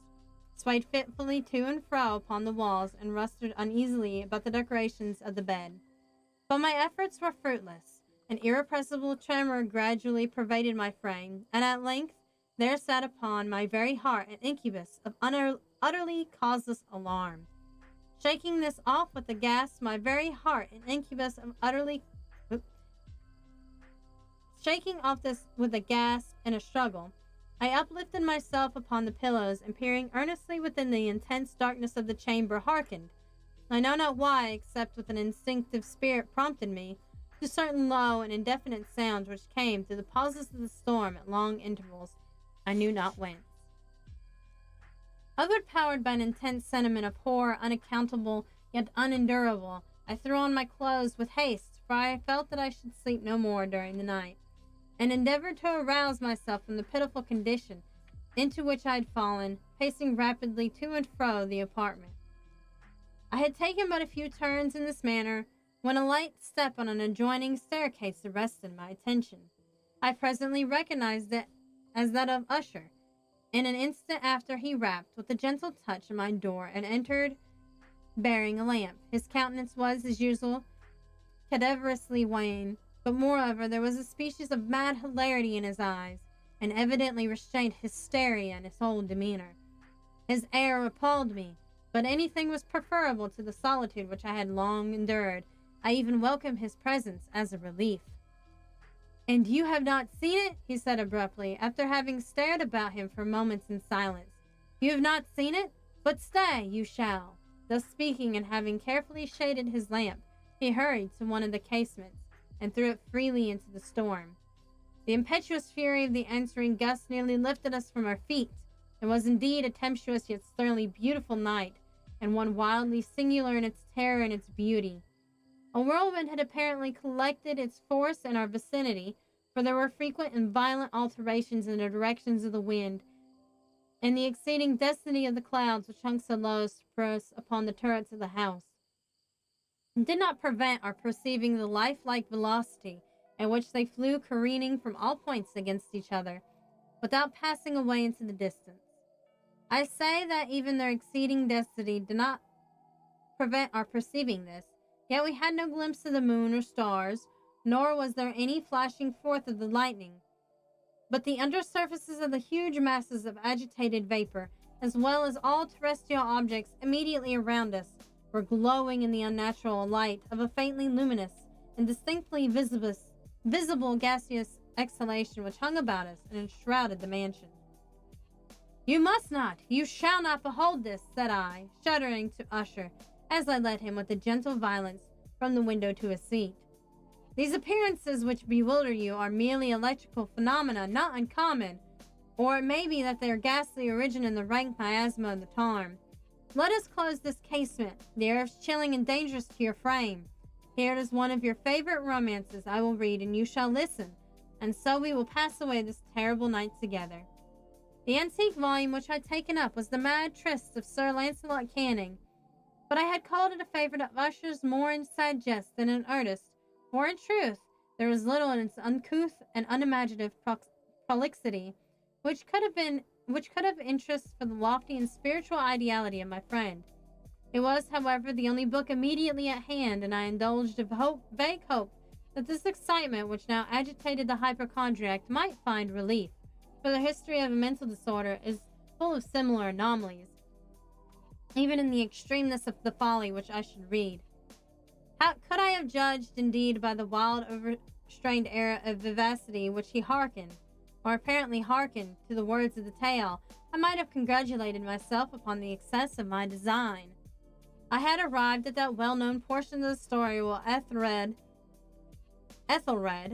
swayed fitfully to and fro upon the walls and rustled uneasily about the decorations of the bed. But my efforts were fruitless. An irrepressible tremor gradually pervaded my frame, and at length there sat upon my very heart an incubus of utterly causeless alarm. Shaking this off with a gasp, my very heart an incubus of utterly... Shaking off this with a gasp and a struggle, I uplifted myself upon the pillows and peering earnestly within the intense darkness of the chamber hearkened, I know not why, except with an instinctive spirit prompted me, to certain low and indefinite sounds which came through the pauses of the storm at long intervals, I knew not whence. Overpowered by an intense sentiment of horror unaccountable yet unendurable, I threw on my clothes with haste, for I felt that I should sleep no more during the night, and endeavored to arouse myself from the pitiful condition into which I had fallen, pacing rapidly to and fro the apartment. I had taken but a few turns in this manner when a light step on an adjoining staircase arrested my attention. I presently recognized it as that of Usher. In an instant after he rapped with a gentle touch at my door and entered bearing a lamp. His countenance was, as usual, cadaverously wan, but moreover there was a species of mad hilarity in his eyes, and evidently restrained hysteria in his whole demeanor. His air appalled me, but anything was preferable to the solitude which I had long endured. I even welcomed his presence as a relief. "And you have not seen it?" he said abruptly, after having stared about him for moments in silence. "You have not seen it? But stay, you shall." Thus speaking, and having carefully shaded his lamp, he hurried to one of the casements, and threw it freely into the storm. The impetuous fury of the answering gust nearly lifted us from our feet. It was indeed a tempestuous yet sternly beautiful night, and one wildly singular in its terror and its beauty. A whirlwind had apparently collected its force in our vicinity, for there were frequent and violent alterations in the directions of the wind, and the exceeding density of the clouds which hung so low as to press upon the turrets of the house, did not prevent our perceiving the lifelike velocity at which they flew careening from all points against each other, without passing away into the distance. I say that even their exceeding density did not prevent our perceiving this, yet we had no glimpse of the moon or stars, nor was there any flashing forth of the lightning. But the undersurfaces of the huge masses of agitated vapor, as well as all terrestrial objects immediately around us, were glowing in the unnatural light of a faintly luminous and distinctly visible gaseous exhalation which hung about us and enshrouded the mansion. "You must not, you shall not behold this," said I, shuddering to Usher, as I led him with a gentle violence from the window to a seat. "These appearances which bewilder you are merely electrical phenomena not uncommon, or it may be that their ghastly origin in the rank miasma of the tarn. Let us close this casement. The air is chilling and dangerous to your frame. Here is one of your favorite romances I will read, and you shall listen, and so we will pass away this terrible night together." The antique volume which I had taken up was the Mad Trysts of Sir Lancelot Canning, but I had called it a favorite of Usher's more in sad jest than in earnest, for in truth there was little in its uncouth and unimaginative prolixity which could have interest for the lofty and spiritual ideality of my friend. It was, however, the only book immediately at hand, and I indulged a vague hope that this excitement, which now agitated the hypochondriac, might find relief, for the history of a mental disorder is full of similar anomalies, even in the extremeness of the folly which I should read. How could I have judged, indeed, by the wild, overstrained air of vivacity which he hearkened, or apparently hearkened, to the words of the tale, I might have congratulated myself upon the excess of my design. I had arrived at that well-known portion of the story where Ethelred,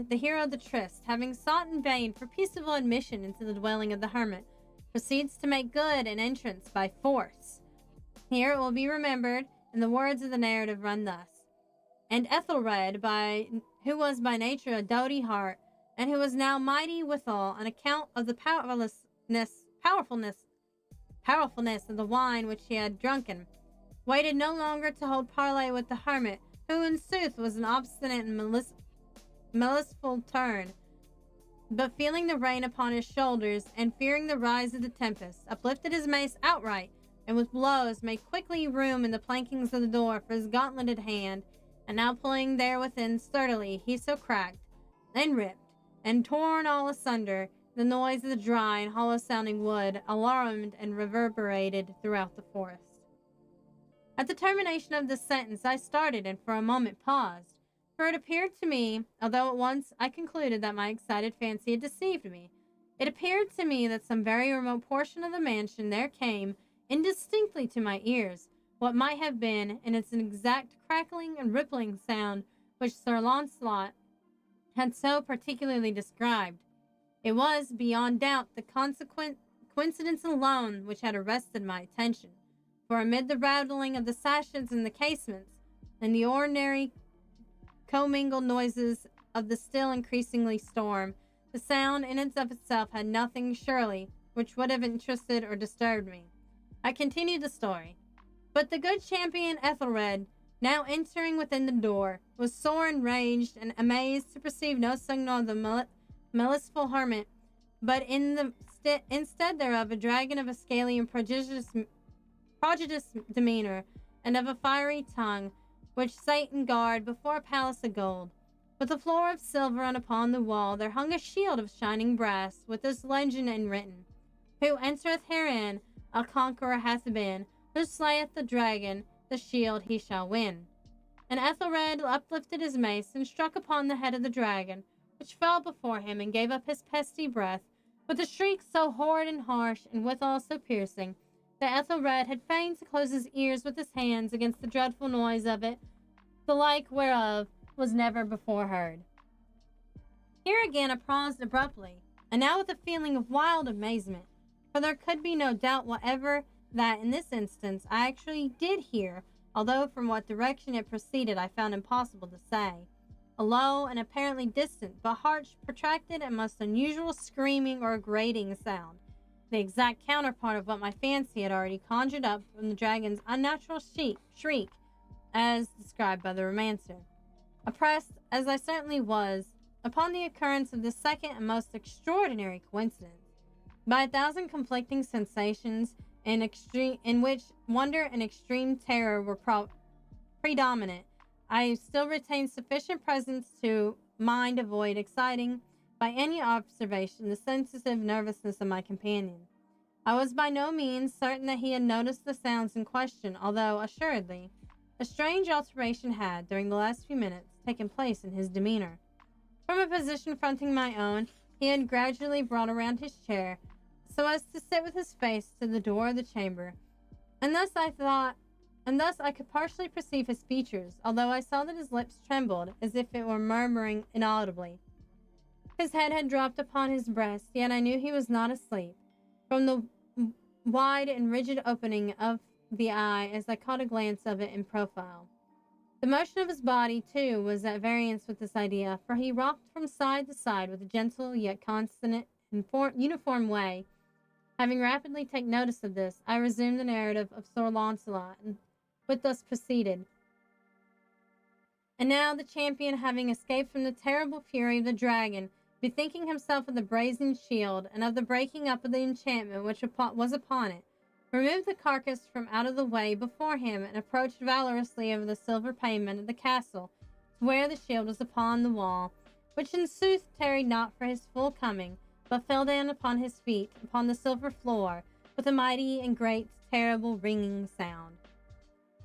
the hero of the tryst, having sought in vain for peaceable admission into the dwelling of the hermit, proceeds to make good an entrance by force. Here it will be remembered, and the words of the narrative run thus. And Ethelred, who was by nature a doughty heart, and who was now mighty withal, on account of the powerfulness of the wine which he had drunken, waited no longer to hold parley with the hermit, who in sooth was an obstinate and maliceful turn, but feeling the rain upon his shoulders, and fearing the rise of the tempest, uplifted his mace outright, and with blows made quickly room in the plankings of the door for his gauntleted hand, and now pulling there within sturdily, he so cracked, and ripped, and torn all asunder, the noise of the dry and hollow-sounding wood alarmed and reverberated throughout the forest. At the termination of this sentence I started, and for a moment paused, for it appeared to me, although at once I concluded that my excited fancy had deceived me, it appeared to me that some very remote portion of the mansion there came, indistinctly to my ears, what might have been, in its exact crackling and rippling sound which Sir Launcelot had so particularly described. It was, beyond doubt, the coincidence alone which had arrested my attention, for amid the rattling of the sashes and the casements, and the ordinary commingled noises of the still increasingly storm, the sound in and of itself had nothing, surely, which would have interested or disturbed me. I continued the story. But the good champion Ethelred, now entering within the door, was sore enraged and amazed to perceive no signal of the maliceful hermit, but instead thereof a dragon of a scaly and prodigious demeanor, and of a fiery tongue, which sate in guard before a palace of gold. With a floor of silver, and upon the wall there hung a shield of shining brass, with this legend enwritten: Who entereth herein, a conqueror hath been. Who slayeth the dragon, the shield he shall win. And Ethelred uplifted his mace, and struck upon the head of the dragon, which fell before him, and gave up his pesty breath, with a shriek so horrid and harsh, and withal so piercing, that Ethelred had fain to close his ears with his hands against the dreadful noise of it, the like whereof was never before heard. Here again I paused abruptly, and now with a feeling of wild amazement, for there could be no doubt whatever that in this instance I actually did hear, although from what direction it proceeded I found impossible to say, a low and apparently distant, but harsh, protracted, and most unusual screaming or grating sound, the exact counterpart of what my fancy had already conjured up from the dragon's unnatural shriek, as described by the romancer. Oppressed, as I certainly was, upon the occurrence of this second and most extraordinary coincidence, by a thousand conflicting sensations, in which wonder and extreme terror were predominant, I still retained sufficient presence to mind to avoid exciting by any observation the sensitive nervousness of my companion. I was by no means certain that he had noticed the sounds in question, although, assuredly, a strange alteration had, during the last few minutes, taken place in his demeanor. From a position fronting my own, he had gradually brought around his chair, so as to sit with his face to the door of the chamber, and thus I could partially perceive his features, although I saw that his lips trembled, as if it were murmuring inaudibly. His head had dropped upon his breast, yet I knew he was not asleep, from the wide and rigid opening of the eye as I caught a glance of it in profile. The motion of his body, too, was at variance with this idea, for he rocked from side to side with a gentle yet constant and uniform way. Having rapidly taken notice of this, I resumed the narrative of Sir Launcelot, and thus proceeded. And now the champion, having escaped from the terrible fury of the dragon, bethinking himself of the brazen shield, and of the breaking up of the enchantment which was upon it, removed the carcass from out of the way before him, and approached valorously over the silver pavement of the castle where the shield was upon the wall, which in sooth tarried not for his full coming, but fell down upon his feet, upon the silver floor, with a mighty and great, terrible ringing sound.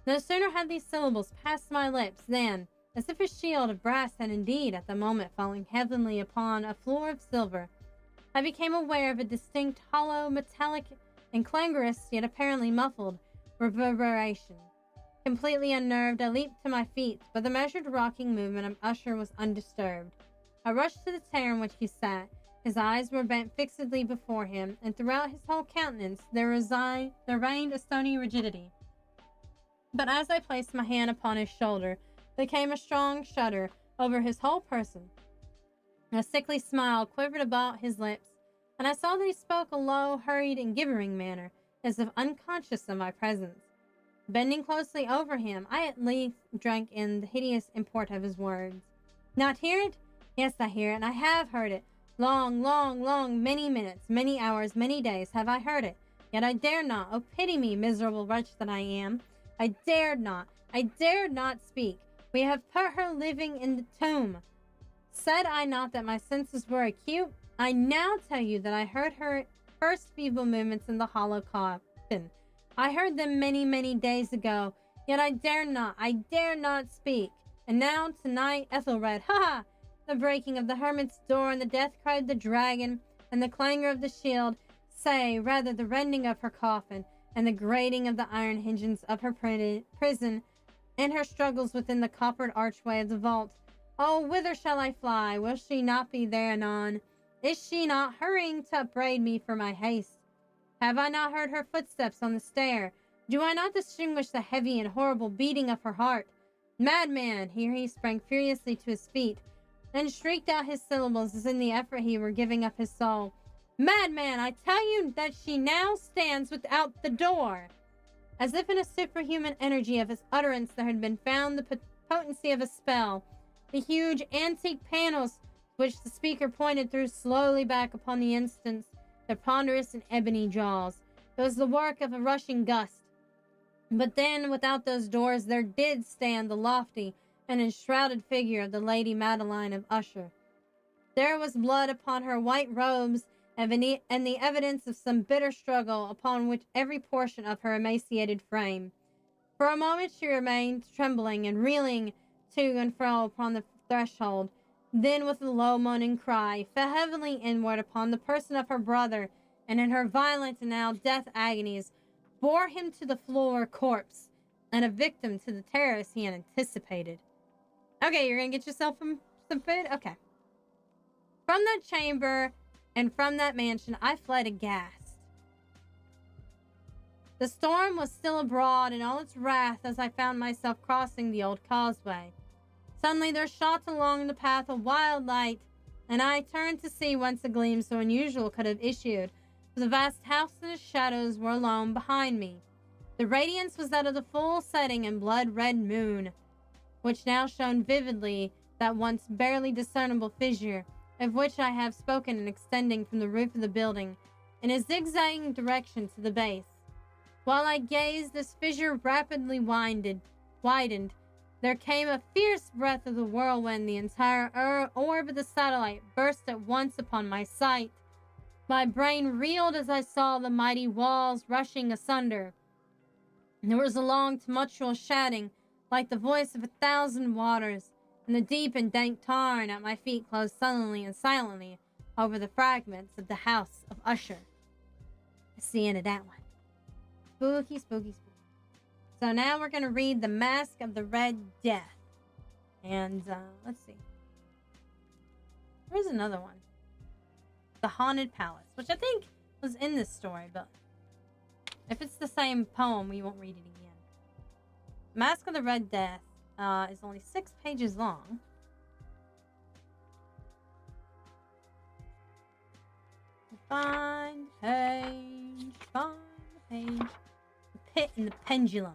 No sooner had these syllables passed my lips than, as if a shield of brass had indeed at the moment fallen heavenly upon a floor of silver, I became aware of a distinct, hollow, metallic, and clangorous, yet apparently muffled, reverberation. Completely unnerved, I leaped to my feet, but the measured rocking movement of Usher was undisturbed. I rushed to the chair in which he sat. His eyes were bent fixedly before him, and throughout his whole countenance there reigned a stony rigidity. But as I placed my hand upon his shoulder, there came a strong shudder over his whole person. A sickly smile quivered about his lips, and I saw that he spoke a low, hurried, and gibbering manner, as if unconscious of my presence. Bending closely over him, I at length drank in the hideous import of his words. Not hear it? Yes, I hear it, and I have heard it. Long, many minutes, many hours, many days have I heard it. Yet I dare not. Oh, pity me, miserable wretch that I am. I dared not speak. We have put her living in the tomb. Said I not that my senses were acute? I now tell you that I heard her first feeble movements in the hollow coffin. I heard them many, many days ago, yet I dare not speak. And now, tonight, Ethelred, ha ha! The breaking of the hermit's door, and the death cry of the dragon, and the clangor of the shield, say, rather, the rending of her coffin, and the grating of the iron hinges of her prison, and her struggles within the coppered archway of the vault. Oh, whither shall I fly? Will she not be there anon? Is she not hurrying to upbraid me for my haste? Have I not heard her footsteps on the stair? Do I not distinguish the heavy and horrible beating of her heart? Madman! Here he sprang furiously to his feet, and shrieked out his syllables as in the effort he were giving up his soul. Madman, I tell you that she now stands without the door. As if in a superhuman energy of his utterance there had been found the potency of a spell. The huge antique panels which the speaker pointed threw slowly back upon the instant their ponderous and ebony jaws. It was the work of a rushing gust. But then, without those doors, there did stand the lofty and enshrouded figure of the Lady Madeline of Usher. There was blood upon her white robes, and the evidence of some bitter struggle upon which every portion of her emaciated frame. For a moment she remained trembling and reeling to and fro upon the threshold, then with a low moaning cry, fell heavily inward upon the person of her brother, and in her violent and now death agonies, bore him to the floor corpse, and a victim to the terrors he had anticipated. Okay, you're gonna get yourself some food? Okay. From that chamber and from that mansion, I fled aghast. The storm was still abroad in all its wrath as I found myself crossing the old causeway. Suddenly there shot along the path a wild light, and I turned to see whence a gleam so unusual could have issued, for the vast house and its shadows were alone behind me. The radiance was that of the full setting and blood-red moon, which now shone vividly that once barely discernible fissure, of which I have spoken, and extending from the roof of the building in a zigzagging direction to the base. While I gazed, this fissure rapidly widened. There came a fierce breath of the whirlwind. The entire orb of the satellite burst at once upon my sight. My brain reeled as I saw the mighty walls rushing asunder. There was a long, tumultuous shouting, like the voice of 1,000 waters, and the deep and dank tarn at my feet closed sullenly and silently over the fragments of the house of Usher. That's the end of that one. Spooky, spooky, spooky. So now we're going to read The Mask of the Red Death. And, let's see. There's another one. The Haunted Palace, which I think was in this story, but if it's the same poem, we won't read it again. Mask of the Red Death is only 6 pages long. Find page. The Pit and the Pendulum.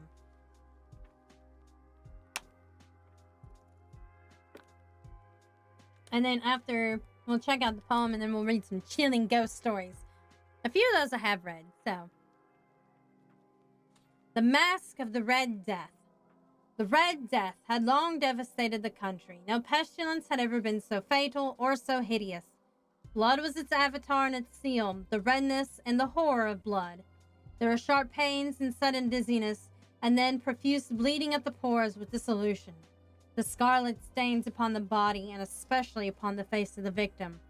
And then after, we'll check out the poem, and then we'll read some chilling ghost stories. A few of those I have read, so. The Mask of the Red Death. The Red Death had long devastated the country. No pestilence had ever been so fatal or so hideous. Blood was its avatar and its seal, the redness and the horror of blood. There were sharp pains and sudden dizziness, and then profuse bleeding at the pores with dissolution. The scarlet stains upon the body, and especially upon the face of the victim,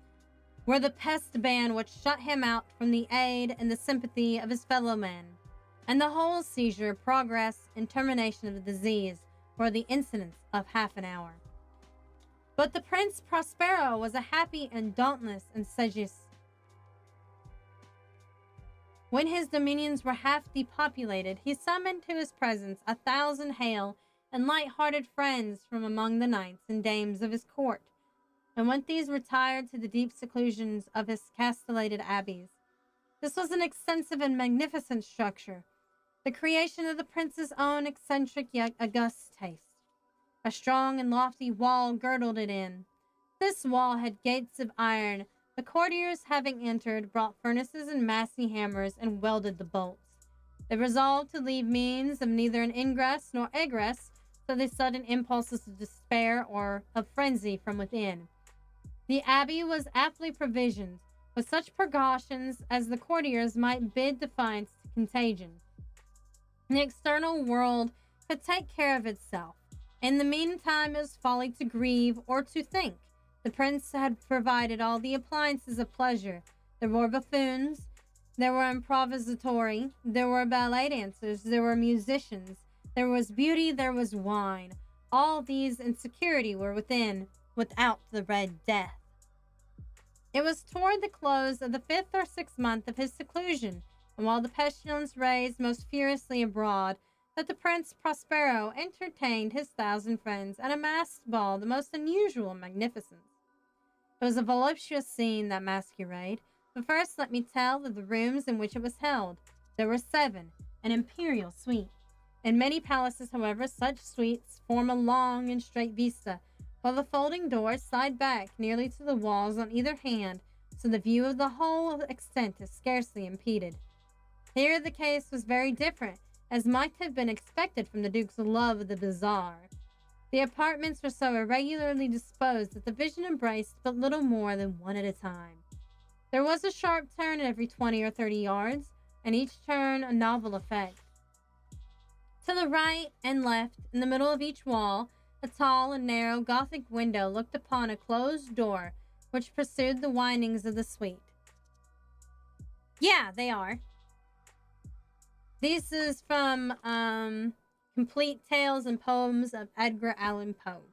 were the pest ban which shut him out from the aid and the sympathy of his fellow men. And the whole seizure, progress, and termination of the disease were the incidents of half an hour. But the Prince Prospero was a happy and dauntless and sagacious. When his dominions were half depopulated, he summoned to his presence 1,000 hale and light-hearted friends from among the knights and dames of his court, and when these retired to the deep seclusions of his castellated abbeys. This was an extensive and magnificent structure, the creation of the prince's own eccentric yet august taste. A strong and lofty wall girdled it in. This wall had gates of iron. The courtiers, having entered, brought furnaces and massy hammers and welded the bolts. They resolved to leave means of neither an ingress nor egress to the sudden impulses of despair or of frenzy from within. The abbey was aptly provisioned with such precautions as the courtiers might bid defiance to contagion. The external world could take care of itself. In the meantime, it was folly to grieve or to think. The prince had provided all the appliances of pleasure. There were buffoons, there were improvisatori, there were ballet dancers, there were musicians, there was beauty, there was wine. All these in security were without the Red Death. It was toward the close of the 5th or 6th month of his seclusion, and while the pestilence raged most furiously abroad, that the Prince Prospero entertained his 1,000 friends at a masked ball the most unusual magnificence. It was a voluptuous scene, that masquerade, but first let me tell of the rooms in which it was held. There were 7, an imperial suite. In many palaces, however, such suites form a long and straight vista, while the folding doors slide back nearly to the walls on either hand, so the view of the whole extent is scarcely impeded. Here the case was very different, as might have been expected from the Duke's love of the bizarre. The apartments were so irregularly disposed that the vision embraced but little more than one at a time. There was a sharp turn at every 20 or 30 yards, and each turn a novel effect. To the right and left, in the middle of each wall, a tall and narrow Gothic window looked upon a closed door which pursued the windings of the suite. Yeah, they are. This is from Complete Tales and Poems of Edgar Allan Poe.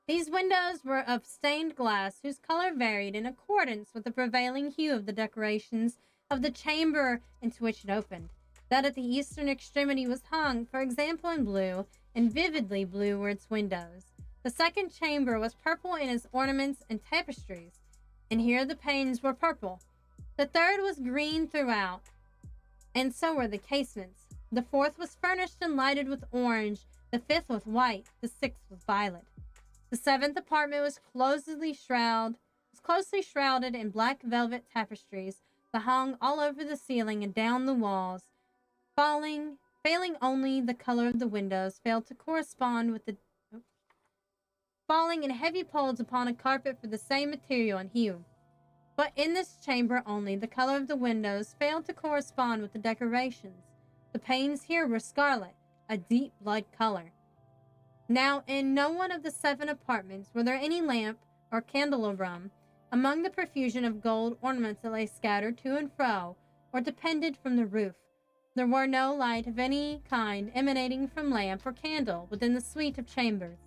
These windows were of stained glass whose color varied in accordance with the prevailing hue of the decorations of the chamber into which it opened. That at the eastern extremity was hung, for example, in blue, and vividly blue were its windows. The second chamber was purple in its ornaments and tapestries, and here the panes were purple. The third was green throughout, and so were the casements. The fourth was furnished and lighted with orange, the fifth with white, the sixth with violet. The seventh apartment was closely shrouded in black velvet tapestries that hung all over the ceiling and down the walls, failing only the color of the windows failed to correspond with the falling in heavy folds upon a carpet for the same material and hue. But in this chamber only, the color of the windows failed to correspond with the decorations. The panes here were scarlet, a deep blood color. Now, in no one of the 7 apartments were there any lamp or candelabrum among the profusion of gold ornaments that lay scattered to and fro, or depended from the roof. There were no light of any kind emanating from lamp or candle within the suite of chambers.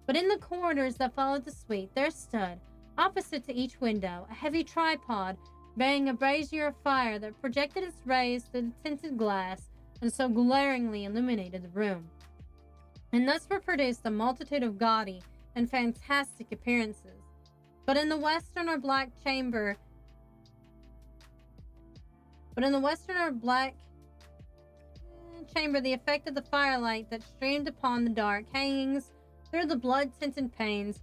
But in the corridors that followed the suite, there stood, opposite to each window, a heavy tripod bearing a brazier of fire that projected its rays through the tinted glass and so glaringly illuminated the room. And thus were produced a multitude of gaudy and fantastic appearances. But in the western or black chamber, the effect of the firelight that streamed upon the dark hangings through the blood-tinted panes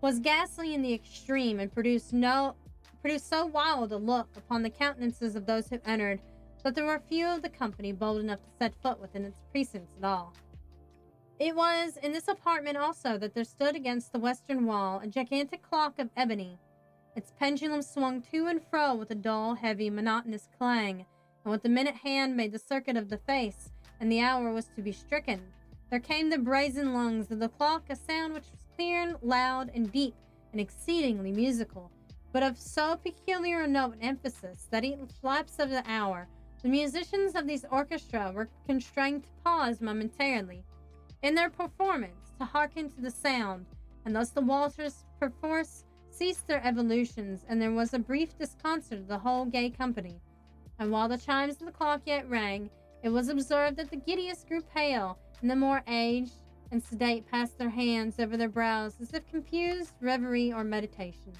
was ghastly in the extreme, and produced so wild a look upon the countenances of those who entered that there were few of the company bold enough to set foot within its precincts at all. It was in this apartment also that there stood against the western wall a gigantic clock of ebony. Its pendulum swung to and fro with a dull, heavy, monotonous clang, and with the minute hand made the circuit of the face, and the hour was to be stricken. There came the brazen lungs of the clock, a sound which was clear, loud, and deep, and exceedingly musical, but of so peculiar a note and emphasis that each lapse of the hour, the musicians of these orchestra were constrained to pause momentarily in their performance to hearken to the sound, and thus the waltzers perforce ceased their evolutions, and there was a brief disconcert of the whole gay company. And while the chimes of the clock yet rang, it was observed that the giddiest grew pale, and the more aged and sedate passed their hands over their brows as if confused reverie or meditation.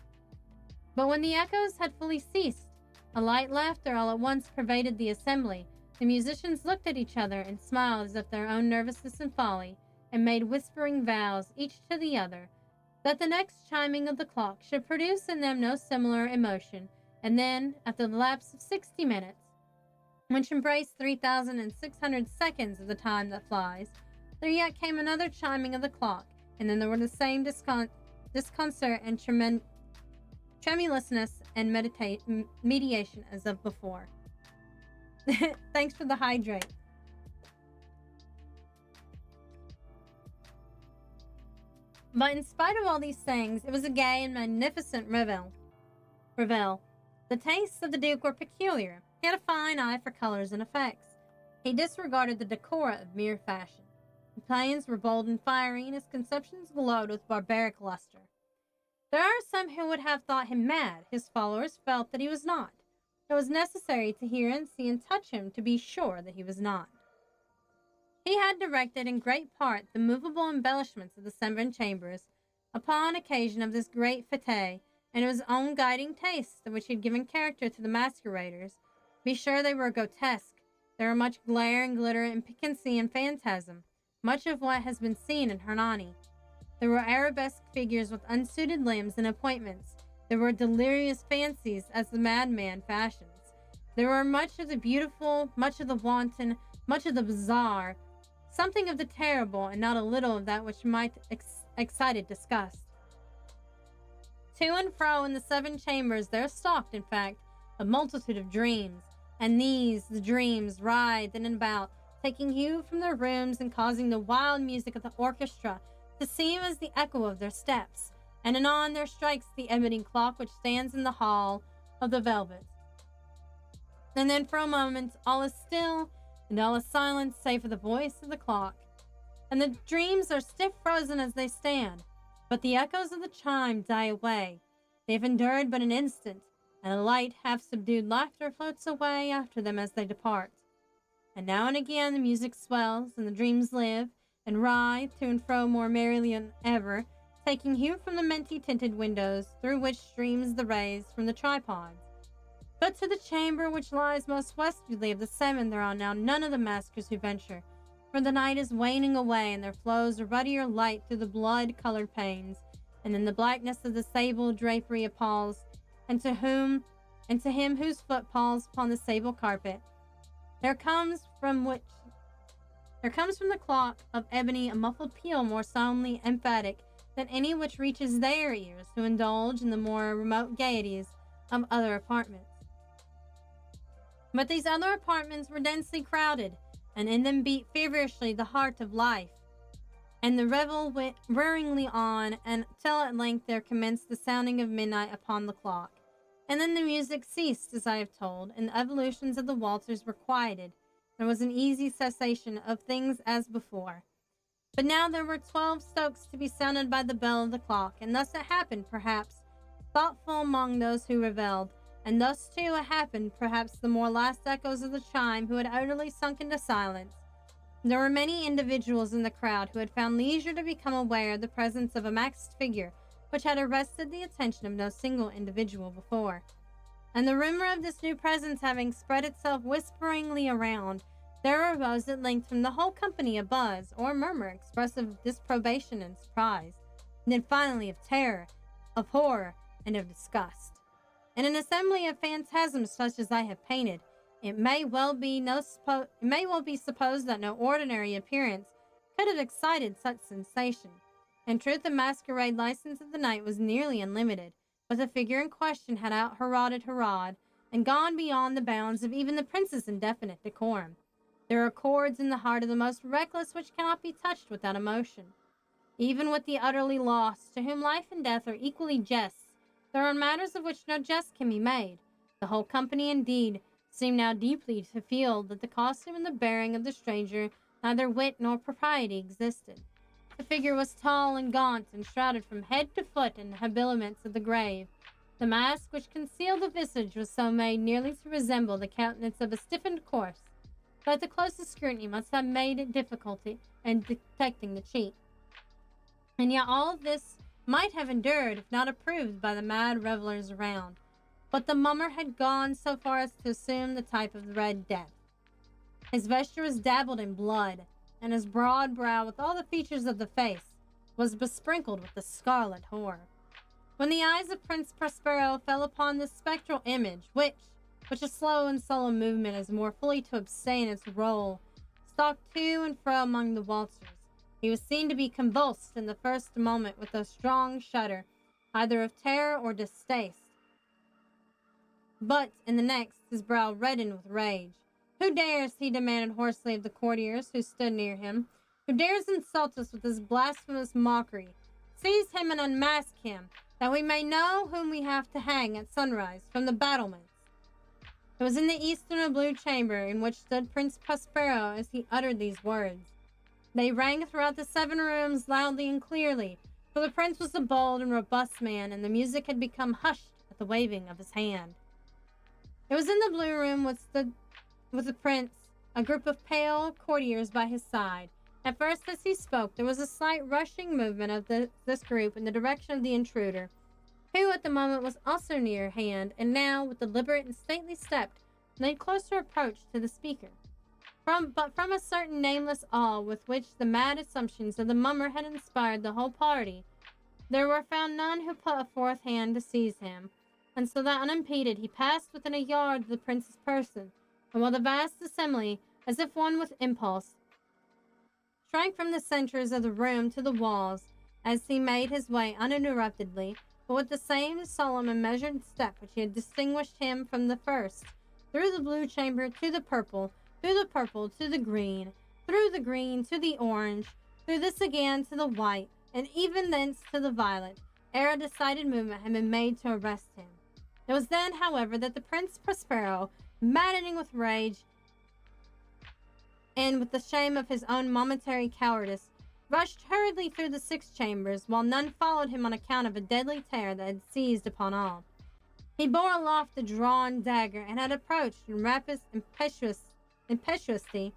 But when the echoes had fully ceased, a light laughter all at once pervaded the assembly. The musicians looked at each other and smiled as if their own nervousness and folly, and made whispering vows, each to the other, that the next chiming of the clock should produce in them no similar emotion. And then, after the lapse of 60 minutes, which embraced 3,600 seconds of the time that flies, there yet came another chiming of the clock, and then there were the same disconcert and tremulousness and mediation as of before. Thanks for the hydrate. But in spite of all these things, it was a gay and magnificent revel. The tastes of the Duke were peculiar. He had a fine eye for colors and effects. He disregarded the decora of mere fashion. His plans were bold and fiery, and his conceptions glowed with barbaric luster. There are some who would have thought him mad. His followers felt that he was not. It was necessary to hear and see and touch him to be sure that he was not. He had directed in great part the movable embellishments of the 7 chambers upon occasion of this great fete, and it was his own guiding taste which had given character to the masqueraders. Be sure they were grotesque. There were much glare and glitter and piquancy and phantasm, much of what has been seen in Hernani. There were arabesque figures with unsuited limbs and appointments. There were delirious fancies as the madman fashions. There were much of the beautiful, much of the wanton, much of the bizarre, something of the terrible, and not a little of that which might excite disgust. To and fro in the 7 chambers there stalked, in fact, a multitude of dreams, and these, the dreams, writhed in and about, taking hue from their rooms and causing the wild music of the orchestra to seem as the echo of their steps, and anon there strikes the ebony clock which stands in the hall of the velvet. And then for a moment all is still, and all is silent save for the voice of the clock, and the dreams are stiff frozen as they stand, but the echoes of the chime die away. They have endured but an instant, and a light, half-subdued laughter floats away after them as they depart. And now and again the music swells, and the dreams live, and writhe to and fro more merrily than ever, taking hue from the minty-tinted windows, through which streams the rays from the tripods. But to the chamber which lies most westwardly of the 7 there are now none of the maskers who venture, for the night is waning away, and there flows a ruddier light through the blood-colored panes, and in the blackness of the sable drapery appalls, and to him whose foot falls upon the sable carpet, there comes from the clock of ebony a muffled peal more solemnly emphatic than any which reaches their ears who indulge in the more remote gaieties of other apartments. But these other apartments were densely crowded, and in them beat feverishly the heart of life. And the revel went whirringly on, until at length there commenced the sounding of midnight upon the clock. And then the music ceased, as I have told, and the evolutions of the waltzers were quieted. There was an easy cessation of things as before. But now there were 12 strokes to be sounded by the bell of the clock, and thus it happened, perhaps, thoughtful among those who revelled, and thus too it happened, perhaps, the more last echoes of the chime who had utterly sunk into silence. There were many individuals in the crowd who had found leisure to become aware of the presence of a masked figure which had arrested the attention of no single individual before. And the rumor of this new presence having spread itself whisperingly around, there arose at length from the whole company a buzz or murmur expressive of disapprobation and surprise, and then finally of terror, of horror, and of disgust. In an assembly of phantasms such as I have painted, it may well be supposed that no ordinary appearance could have excited such sensation. In truth, the masquerade license of the night was nearly unlimited, but the figure in question had out-Heroded and gone beyond the bounds of even the prince's indefinite decorum. There are chords in the heart of the most reckless which cannot be touched without emotion. Even with the utterly lost, to whom life and death are equally jests, there are matters of which no jest can be made. The whole company, indeed, seemed now deeply to feel that the costume and the bearing of the stranger neither wit nor propriety existed. The figure was tall and gaunt, and shrouded from head to foot in the habiliments of the grave. The mask which concealed the visage was so made nearly to resemble the countenance of a stiffened corpse, that the closest scrutiny must have made it difficulty in detecting the cheek. And yet all of this might have endured if not approved by the mad revelers around. But the mummer had gone so far as to assume the type of the Red Death. His vesture was dabbled in blood, and his broad brow, with all the features of the face, was besprinkled with the scarlet horror. When the eyes of Prince Prospero fell upon this spectral image, which a slow and solemn movement is more fully to abstain its role, stalked to and fro among the waltzers, he was seen to be convulsed in the first moment with a strong shudder, either of terror or distaste. But in the next, his brow reddened with rage. Who dares, he demanded hoarsely of the courtiers who stood near him, who dares insult us with his blasphemous mockery? Seize him and unmask him, that we may know whom we have to hang at sunrise from the battlements. It was in the eastern or blue chamber in which stood Prince Prospero as he uttered these words. They rang throughout the 7 rooms loudly and clearly, for the prince was a bold and robust man, and the music had become hushed at the waving of his hand. It was in the blue room with the prince, a group of pale courtiers by his side. At first, as he spoke, there was a slight rushing movement of this group in the direction of the intruder, who at the moment was also near hand, and now, with deliberate and stately step, made closer approach to the speaker. But from a certain nameless awe with which the mad assumptions of the mummer had inspired the whole party, there were found none who put forth hand to seize him, and so that unimpeded he passed within a yard of the prince's person, and while the vast assembly, as if one with impulse, shrank from the centers of the room to the walls, as he made his way uninterruptedly, but with the same solemn and measured step which had distinguished him from the first, through the blue chamber to the purple, through the purple to the green, through the green to the orange, through this again to the white, and even thence to the violet, ere a decided movement had been made to arrest him. It was then, however, that the Prince Prospero, maddening with rage and with the shame of his own momentary cowardice, rushed hurriedly through the 6 chambers, while none followed him on account of a deadly terror that had seized upon all. He bore aloft the drawn dagger, and had approached in rapid impetuosity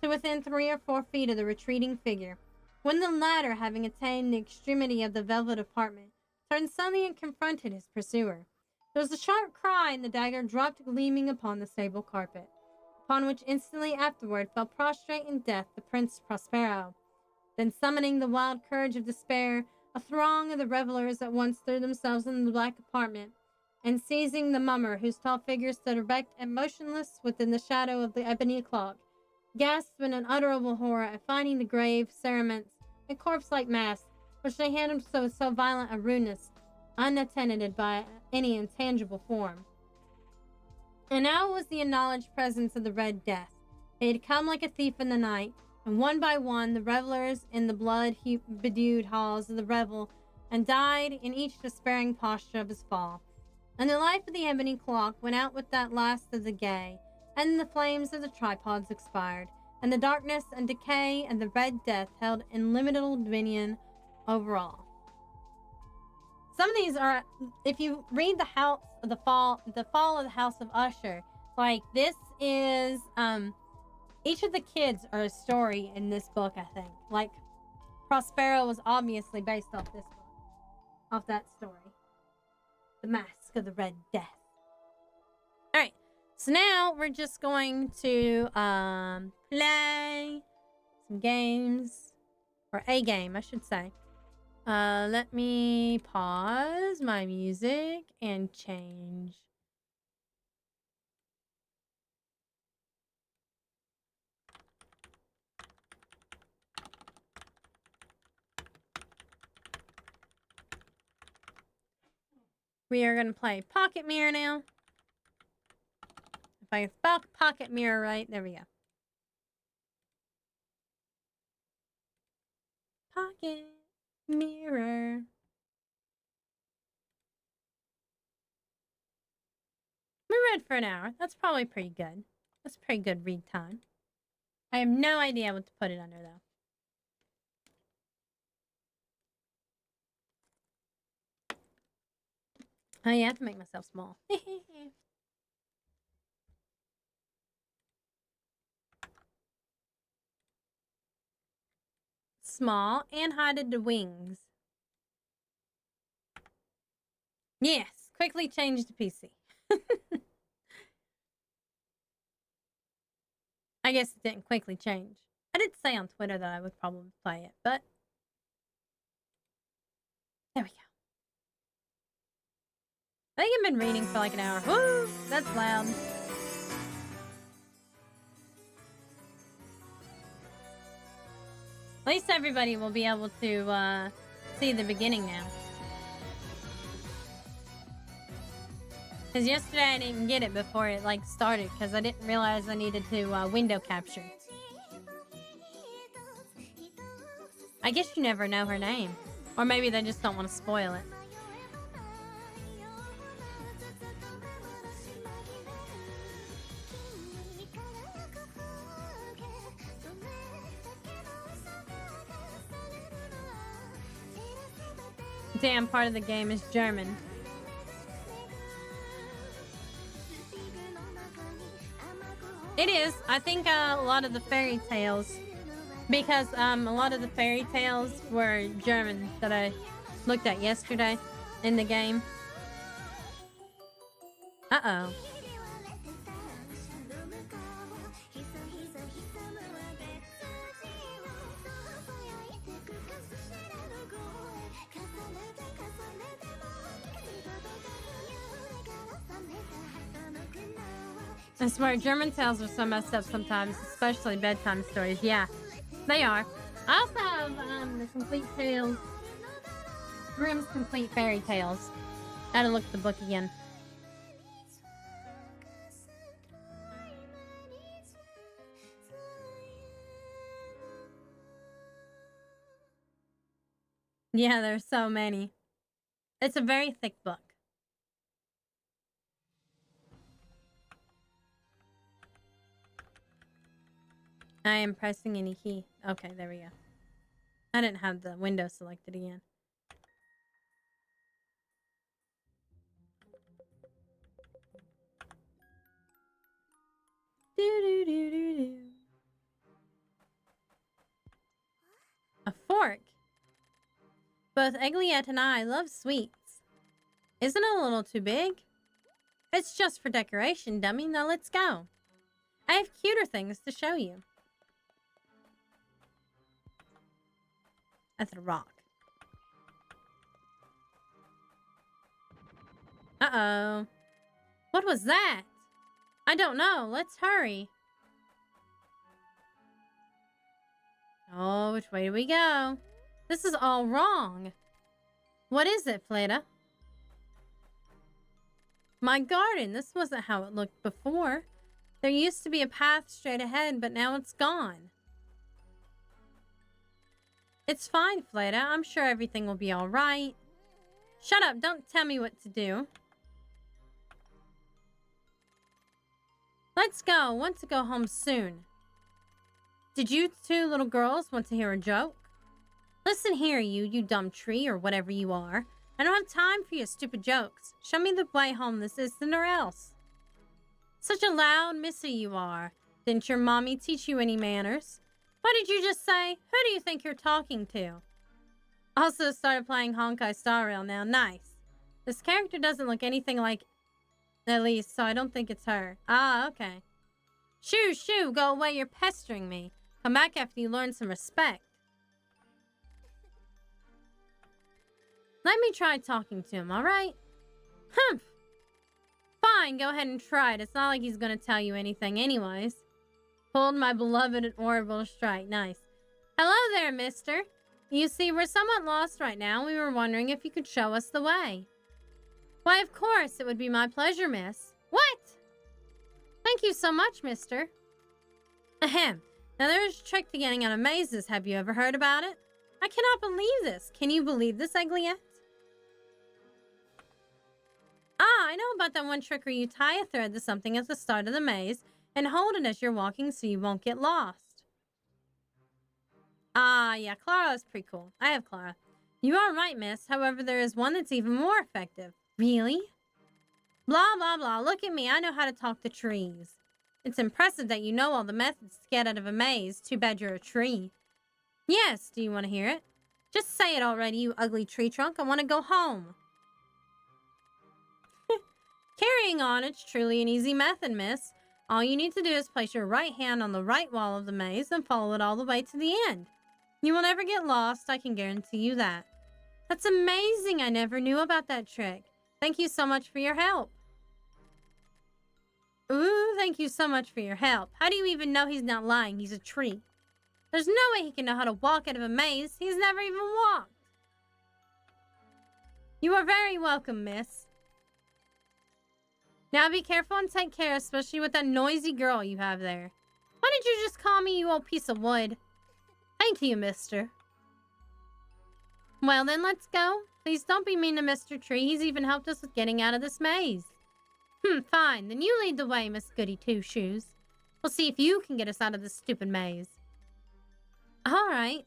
to within 3 or 4 feet of the retreating figure, when the latter, having attained the extremity of the velvet apartment, turned suddenly and confronted his pursuer. There was a sharp cry, and the dagger dropped gleaming upon the sable carpet, upon which instantly afterward fell prostrate in death the Prince Prospero. Then, summoning the wild courage of despair, a throng of the revelers at once threw themselves into the black apartment, and seizing the mummer, whose tall figure stood erect and motionless within the shadow of the ebony clock, gasped in unutterable horror at finding the grave cerements and corpse-like mask which they handled with so violent a rudeness, unattended by any intangible form. And now was the acknowledged presence of the Red Death. It had come like a thief in the night, and one by one the revelers in the blood-bedewed halls of the revel, and died in each despairing posture of his fall. And the life of the ebony clock went out with that last of the gay, and the flames of the tripods expired, and the darkness and decay and the Red Death held illimitable dominion over all. Some of these are, if you read the fall of the House of Usher, like this is, each of the kids are a story in this book, I think. Like, Prospero was obviously based off this book, off that story. The Mask of the Red Death. Alright, so now we're just going to play some games, or a game, I should say. Let me pause my music and change. We are going to play Pocket Mirror now. If I can spell Pocket Mirror right, there we go. Pocket Mirror. We read for an hour. That's probably pretty good. That's pretty good read time. I have no idea what to put it under, though. Oh, yeah, I have to make myself small. Small and hided the wings. Yes, quickly change to PC. I guess it didn't quickly change. I did say on Twitter that I would probably play it, but there we go. I think I've been reading for like an hour. Woo! That's loud. At least everybody will be able to see the beginning now. Because yesterday I didn't get it before it like started because I didn't realize I needed to window capture. I guess you never know her name. Or maybe they just don't want to spoil it. Damn, part of the game is German. It is. I think a lot of the fairy tales, because a lot of the fairy tales were German that I looked at yesterday in the game. Uh-oh. I swear, German tales are so messed up sometimes, especially bedtime stories. Yeah, they are. I also have the Complete Tales, Grimm's Complete Fairy Tales. I had to look at the book again. Yeah, there's so many. It's a very thick book. I am pressing any key. Okay, there we go. I didn't have the window selected again. Do-do-do-do-do. A fork? Both Egliette and I love sweets. Isn't it a little too big? It's just for decoration, dummy. Now let's go. I have cuter things to show you. That's a rock. Uh-oh. What was that? I don't know. Let's hurry. Oh, which way do we go? This is all wrong. What is it, Fleda? My garden. This wasn't how it looked before. There used to be a path straight ahead, but now it's gone. It's fine, Fleda. I'm sure everything will be all right. Shut up. Don't tell me what to do. Let's go. I want to go home soon. Did you two little girls want to hear a joke? Listen here, you dumb tree or whatever you are. I don't have time for your stupid jokes. Show me the way home this instant or else. Such a loud missy you are. Didn't your mommy teach you any manners? What did you just say? Who do you think you're talking to? Also started playing Honkai Star Rail now. Nice. This character doesn't look anything like Elise, so I don't think it's her. Ah, okay. Shoo, shoo, go away. You're pestering me. Come back after you learn some respect. Let me try talking to him, alright? Humph. Fine, go ahead and try it. It's not like he's gonna tell you anything anyways. Pulled my beloved orbital strike. Nice. Hello there, mister. You see, we're somewhat lost right now. We were wondering if you could show us the way. Why, of course, it would be my pleasure, miss. What? Thank you so much, mister. Ahem. Now there's a trick to getting out of mazes. Have you ever heard about it? I cannot believe this. Can you believe this, Egliette? Ah, I know about that one trick where you tie a thread to something at the start of the maze and hold it as you're walking so you won't get lost. Ah, yeah, Clara is pretty cool. I have Clara. You are right, miss. However, there is one that's even more effective. Really? Blah, blah, blah. Look at me. I know how to talk to trees. It's impressive that you know all the methods to get out of a maze. Too bad you're a tree. Yes, do you want to hear it? Just say it already, you ugly tree trunk. I want to go home. Carrying on, it's truly an easy method, miss. All you need to do is place your right hand on the right wall of the maze and follow it all the way to the end. You will never get lost, I can guarantee you that. That's amazing. I never knew about that trick. Thank you so much for your help. Ooh, thank you so much for your help. How do you even know he's not lying? He's a tree. There's no way he can know how to walk out of a maze. He's never even walked. You are very welcome, miss. Now be careful and take care, especially with that noisy girl you have there. Why did you just call me, you old piece of wood? Thank you, mister. Well then, let's go. Please don't be mean to Mr. Tree. He's even helped us with getting out of this maze. Fine. Then you lead the way, Miss Goody Two-Shoes. We'll see if you can get us out of this stupid maze. All right.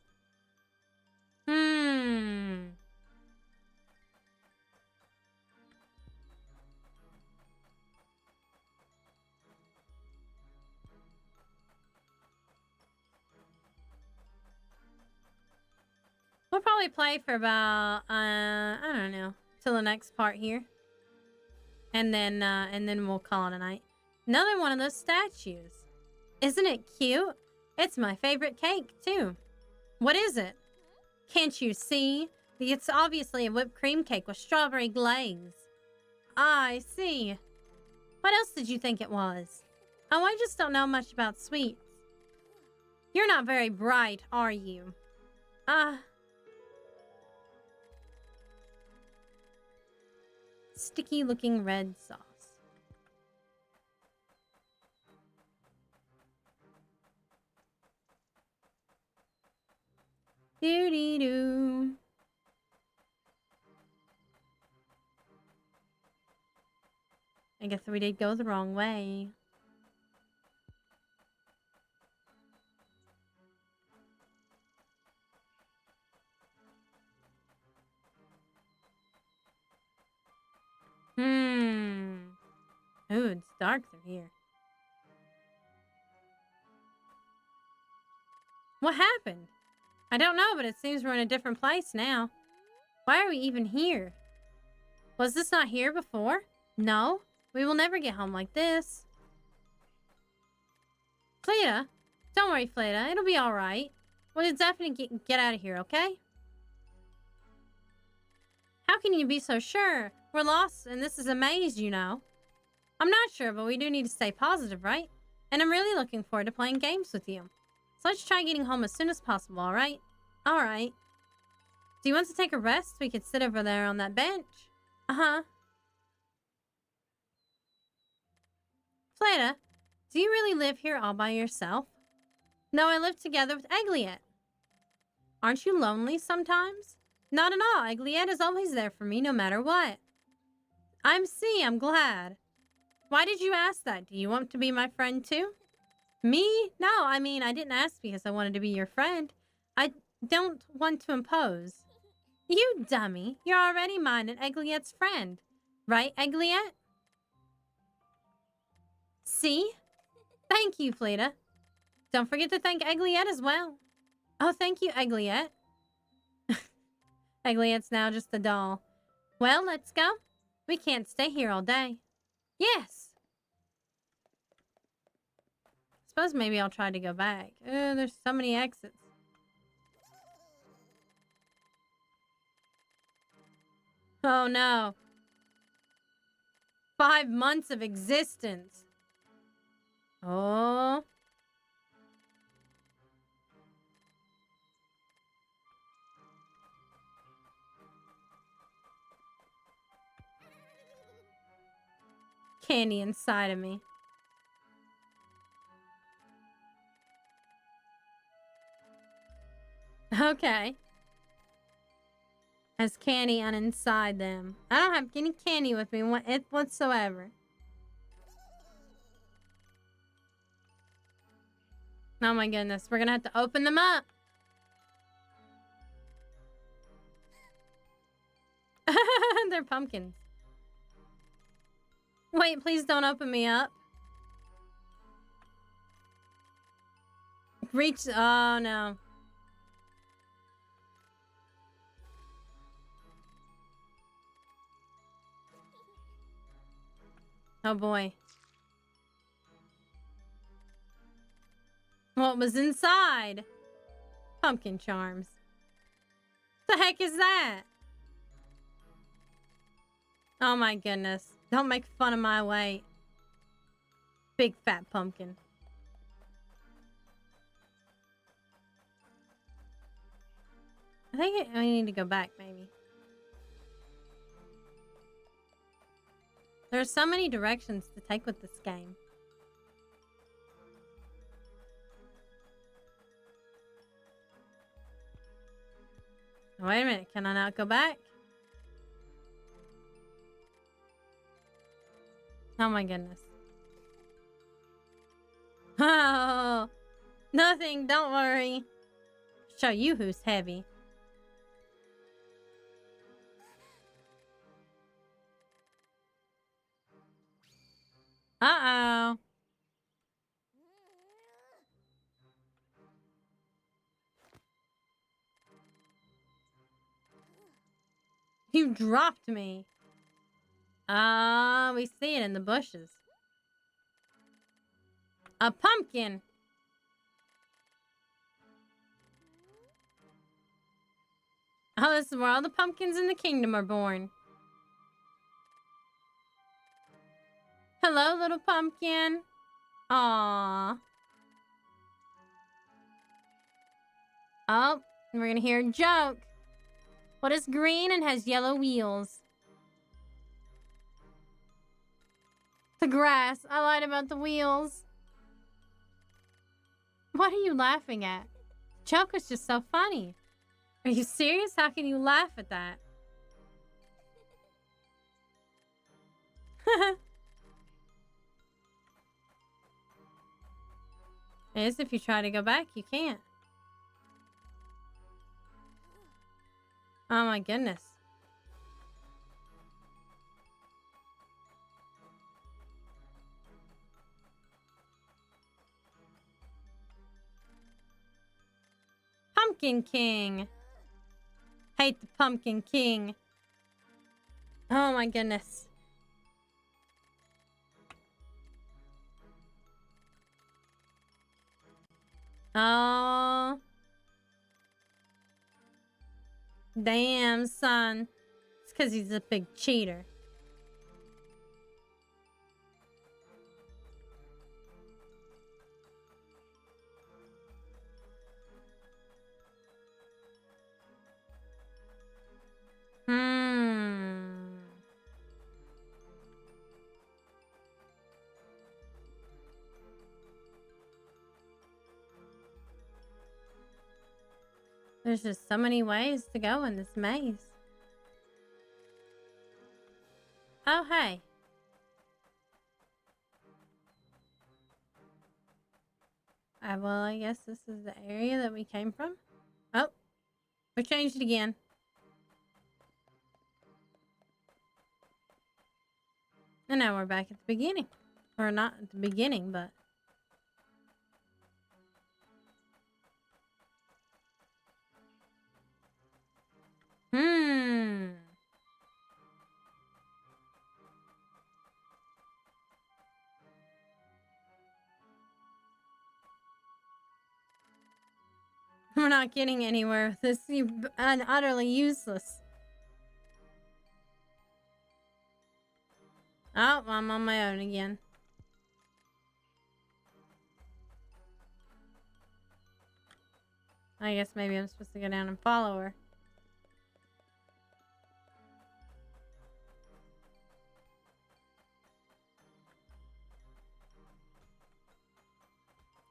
We'll probably play for about, I don't know, till the next part here. And then we'll call it a night. Another one of those statues. Isn't it cute? It's my favorite cake, too. What is it? Can't you see? It's obviously a whipped cream cake with strawberry glaze. Ah, I see. What else did you think it was? Oh, I just don't know much about sweets. You're not very bright, are you? Sticky looking red sauce. Doo-dee-doo. I guess we did go the wrong way. Ooh, it's dark through here. What happened? I don't know, but it seems we're in a different place now. Why are we even here? Was this not here before? No, we will never get home like this. Fleta, don't worry, Fleta. It'll be all right. We'll definitely get out of here, okay? How can you be so sure? We're lost, and this is a maze, you know. I'm not sure, but we do need to stay positive, right? And I'm really looking forward to playing games with you. So let's try getting home as soon as possible, all right? All right. Do you want to take a rest? We could sit over there on that bench. Uh-huh. Fleta, do you really live here all by yourself? No, I live together with Egliette. Aren't you lonely sometimes? Not at all. Egliette is always there for me, no matter what. I'm glad. Why did you ask that? Do you want to be my friend too? Me? No, I mean, I didn't ask because I wanted to be your friend. I don't want to impose. You dummy. You're already mine and Egliette's friend. Right, Egliette? See? Thank you, Fleta. Don't forget to thank Egliette as well. Oh, thank you, Egliette. Egliette's now just a doll. Well, let's go. We can't stay here all day. Yes. Suppose maybe I'll try to go back. There's so many exits. Oh no. 5 months of existence. Oh. candy inside of me. Okay. Has candy on inside them. I don't have any candy with me whatsoever. Oh my goodness. We're gonna have to open them up. They're pumpkins. Wait, please don't open me up. Reach. Oh no. Oh boy. What was inside? Pumpkin charms. The heck is that? Oh my goodness. Don't make fun of my weight. Big fat pumpkin. I think I need to go back, maybe. There are so many directions to take with this game. Wait a minute, can I not go back? Oh my goodness. Oh, nothing, don't worry. Show you who's heavy. Uh-oh. You dropped me. Ah, we see it in the bushes. A pumpkin. Oh, this is where all the pumpkins in the kingdom are born. Hello, little pumpkin. Aww. Oh, we're gonna hear a joke. What is green and has yellow wheels? The grass. I lied about the wheels. What are you laughing at? The joke was just so funny. Are you serious? How can you laugh at that? Yes, if you try to go back, you can't. Oh my goodness. Pumpkin King. Hate the Pumpkin King. Oh my goodness. Oh. Damn, son. It's because he's a big cheater. There's just so many ways to go in this maze. Oh, hey. Well, I guess this is the area that we came from. Oh, we changed it again. And now we're back at the beginning. Or not at the beginning, but... We're not getting anywhere with this. You're utterly useless. Oh, I'm on my own again. I guess maybe I'm supposed to go down and follow her.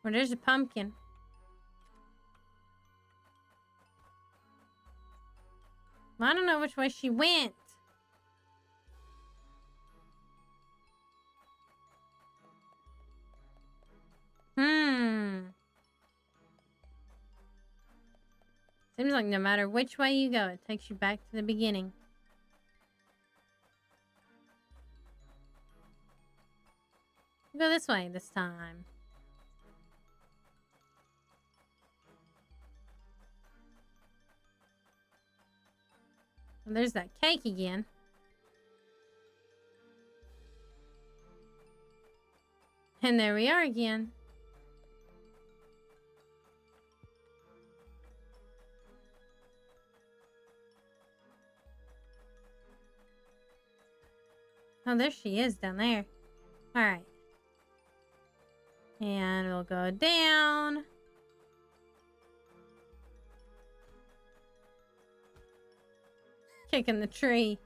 Well, there's a pumpkin. Well, I don't know which way she went. Seems like no matter which way you go, it takes you back to the beginning. We'll go this way this time. Well, there's that cake again. And there we are again. Oh, there she is down there. Alright. And we'll go down. Kicking the tree.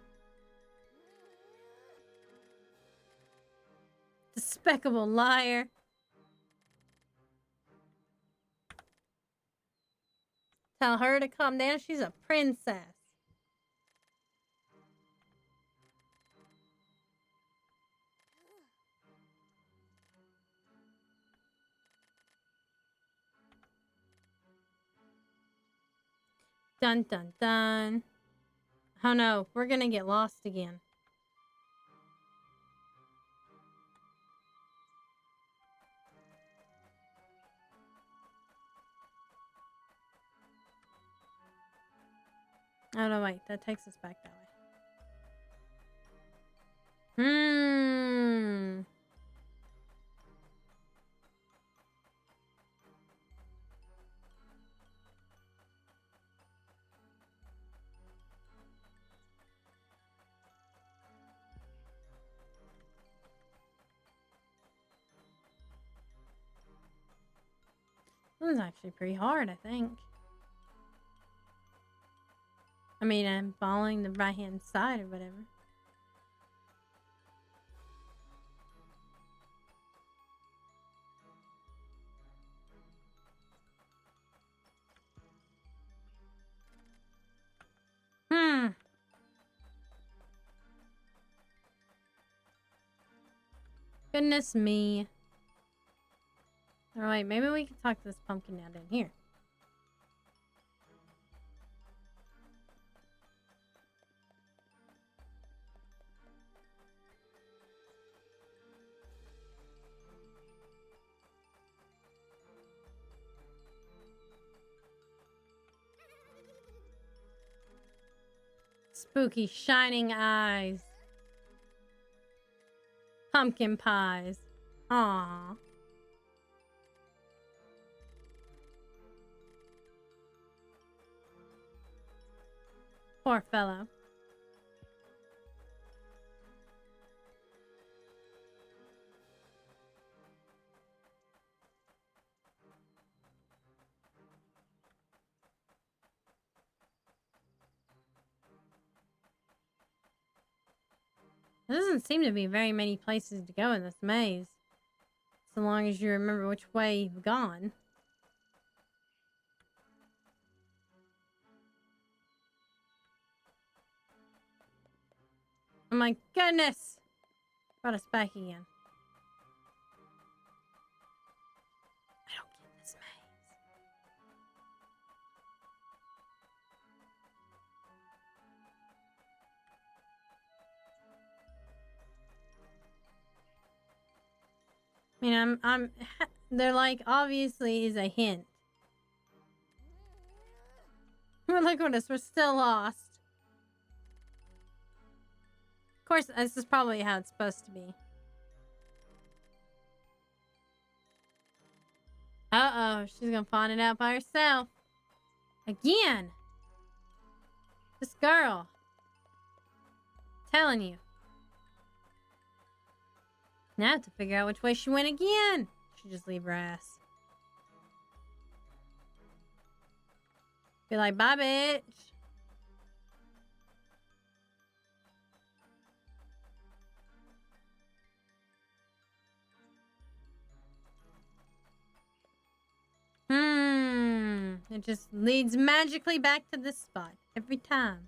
Despicable liar. Tell her to calm down. She's a princess. Dun dun dun. Oh no, we're gonna get lost again. Oh no, wait, that takes us back that way. This is actually pretty hard, I think. I mean, I'm following the right-hand side or whatever. Goodness me. Alright, maybe we can talk to this pumpkin now down here. Spooky shining eyes. Pumpkin pies. Aww. Poor fellow. There doesn't seem to be very many places to go in this maze. So long as you remember which way you've gone. Oh my goodness! Brought us back again. I don't get this maze. I mean, they're like, obviously is a hint. Look at us, we're still lost. Of course, this is probably how it's supposed to be. Uh-oh, she's gonna find it out by herself. Again! This girl. I'm telling you. Now I have to figure out which way she went again. She just leave her ass. Be like, bye, bitch. It just leads magically back to this spot every time.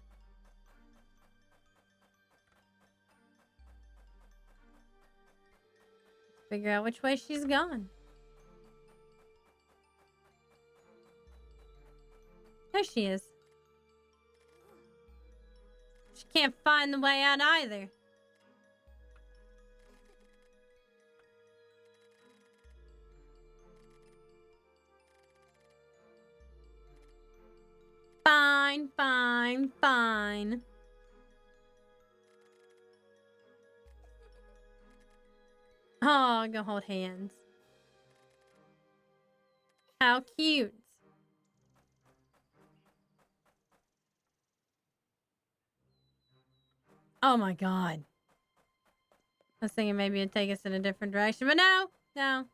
Figure out which way she's going. There she is. She can't find the way out either. Fine, fine, fine. Oh, go hold hands. How cute. Oh my god. I was thinking maybe it'd take us in a different direction, but no, no.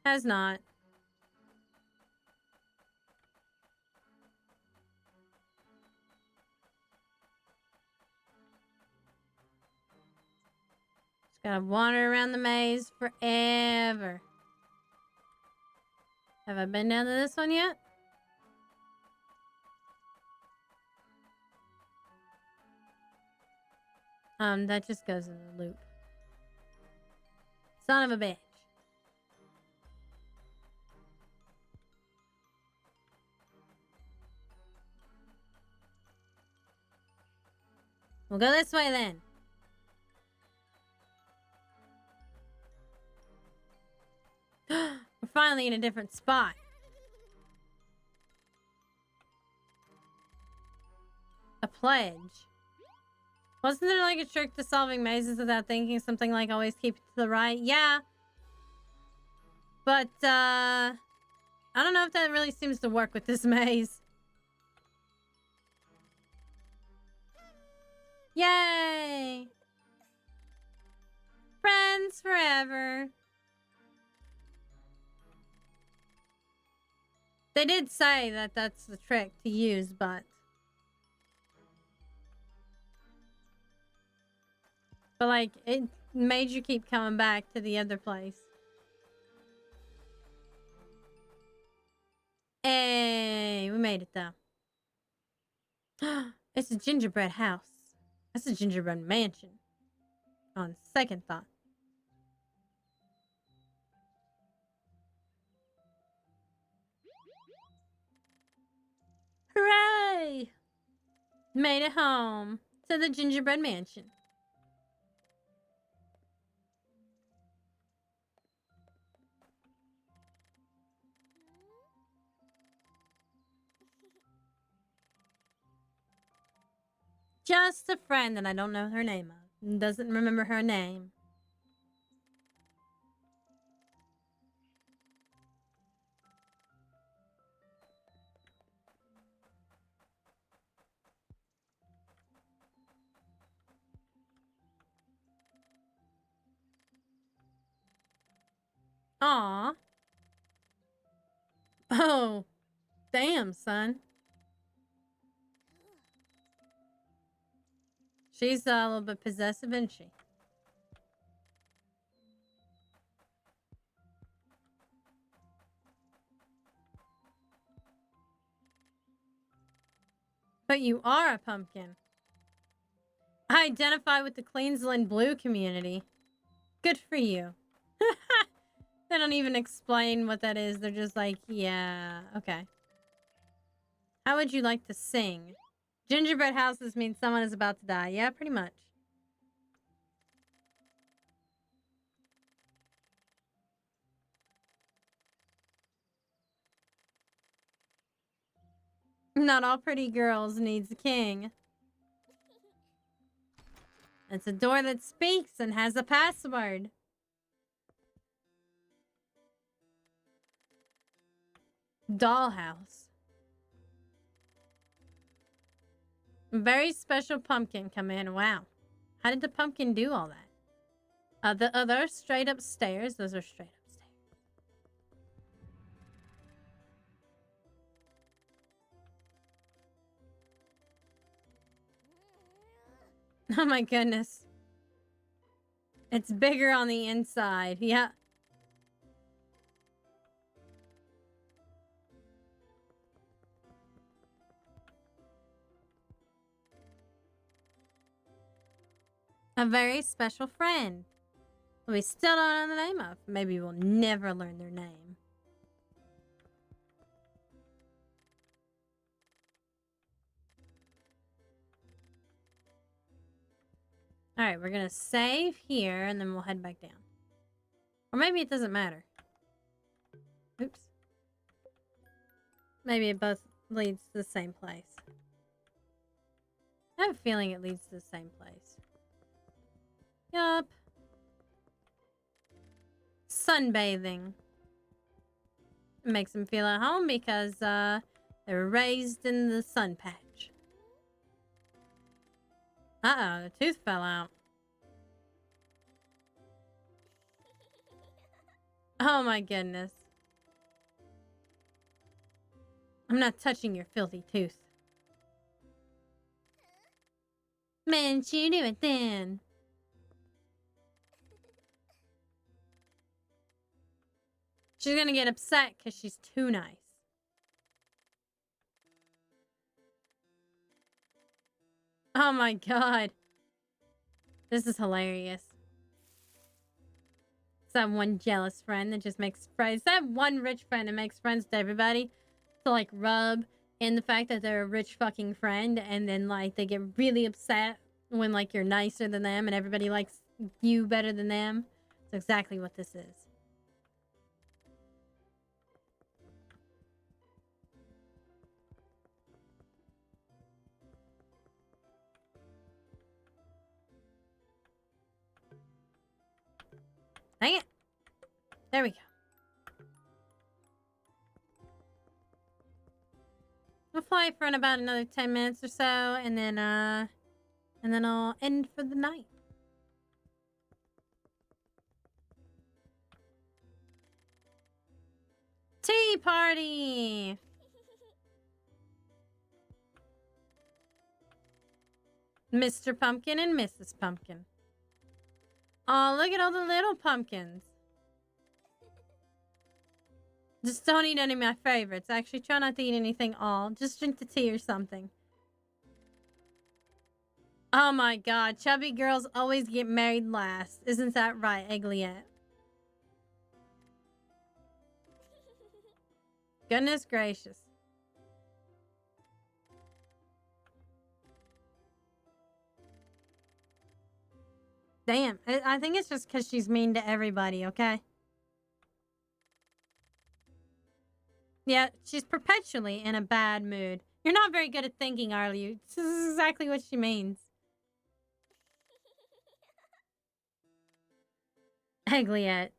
Has not. Just gotta wander around the maze forever. Have I been down to this one yet? That just goes in a loop. Son of a bitch. We'll go this way then. We're finally in a different spot. A pledge. Wasn't there like a trick to solving mazes without thinking? Something like always keep it to the right? Yeah. But, I don't know if that really seems to work with this maze. Yay! Friends forever. They did say that that's the trick to use, but... But, like, it made you keep coming back to the other place. Hey, we made it, though. It's a gingerbread house. That's a gingerbread mansion. On second thought. Hooray! Made it home to the gingerbread mansion. Just a friend that I don't know her name of. Doesn't remember her name. Aw. Oh. Damn, son. She's a little bit possessive, isn't she? But you are a pumpkin. I identify with the Queensland Blue community. Good for you. They don't even explain what that is. They're just like, yeah, okay. How would you like to sing? Gingerbread houses mean someone is about to die. Yeah, pretty much. Not all pretty girls needs a king. It's a door that speaks and has a password. Dollhouse. Very special pumpkin come in. Wow. How did the pumpkin do all that? The other straight upstairs. Those are straight upstairs. Oh my goodness. It's bigger on the inside. Yeah. A very special friend. We still don't know the name of. Maybe we'll never learn their name. Alright, we're gonna save here and then we'll head back down. Or maybe it doesn't matter. Oops. Maybe it both leads to the same place. I have a feeling it leads to the same place. Yup. Sunbathing. It makes them feel at home because they were raised in the sun patch. Uh-oh, the tooth fell out. Oh my goodness. I'm not touching your filthy tooth. Man, you do it then. She's gonna get upset because she's too nice. Oh my god. This is hilarious. It's that one jealous friend that just makes friends. That one rich friend that makes friends with everybody to like rub in the fact that they're a rich fucking friend, and then like they get really upset when like you're nicer than them and everybody likes you better than them. It's exactly what this is. Dang it. There we go. We'll fly for about another 10 minutes or so, and then I'll end for the night. Tea party! Mr. Pumpkin and Mrs. Pumpkin. Oh, look at all the little pumpkins. Just don't eat any of my favorites. Actually, try not to eat anything all. Just drink the tea or something. Oh my god, chubby girls always get married last. Isn't that right, Egliette? Goodness gracious. Damn, I think it's just because she's mean to everybody, okay? Yeah, she's perpetually in a bad mood. You're not very good at thinking, are you? This is exactly what she means. Egliette.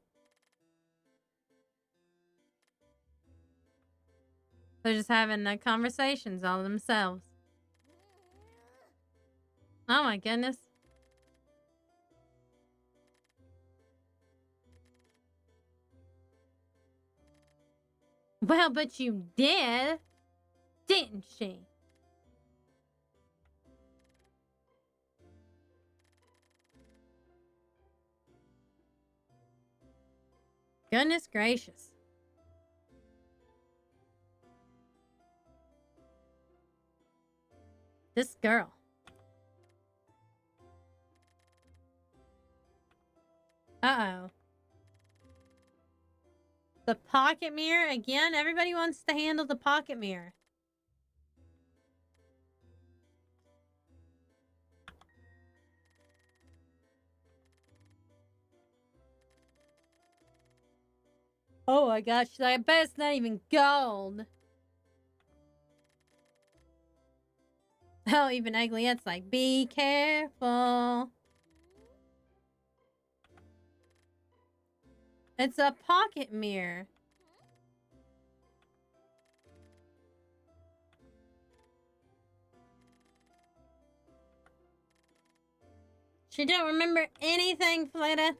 They're just having conversations all themselves. Oh my goodness. Well, but you did, didn't she? Goodness gracious. This girl. Uh-oh. The pocket mirror again? Everybody wants to handle the pocket mirror. Oh my gosh, I bet it's not even gold. Oh, even Egliette's like, be careful. It's a pocket mirror. She don't remember anything, Fleta.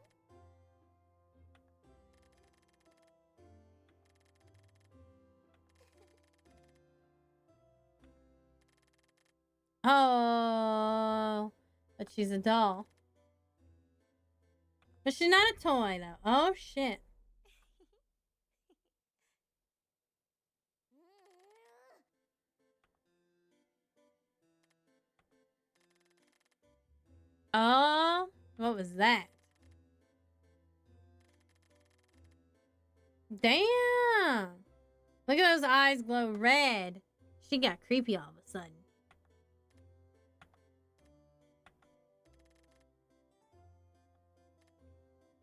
Oh, but she's a doll. But she's not a toy, though. Oh, shit. Oh. What was that? Damn! Look at those eyes glow red. She got creepy all of a sudden.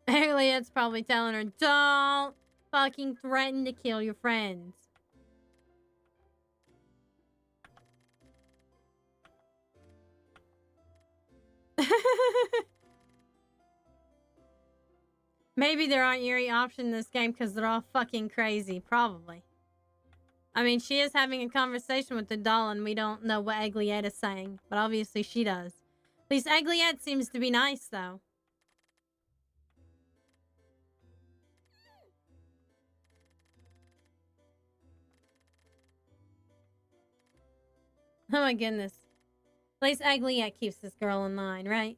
Elliot's probably telling her, don't fucking threaten to kill your friends. Maybe there aren't eerie options in this game because they're all fucking crazy. Probably. I mean, she is having a conversation with the doll and we don't know what Egliette is saying. But obviously she does. At least Egliette seems to be nice, though. Oh my goodness. At least Egliette keeps this girl in line, right?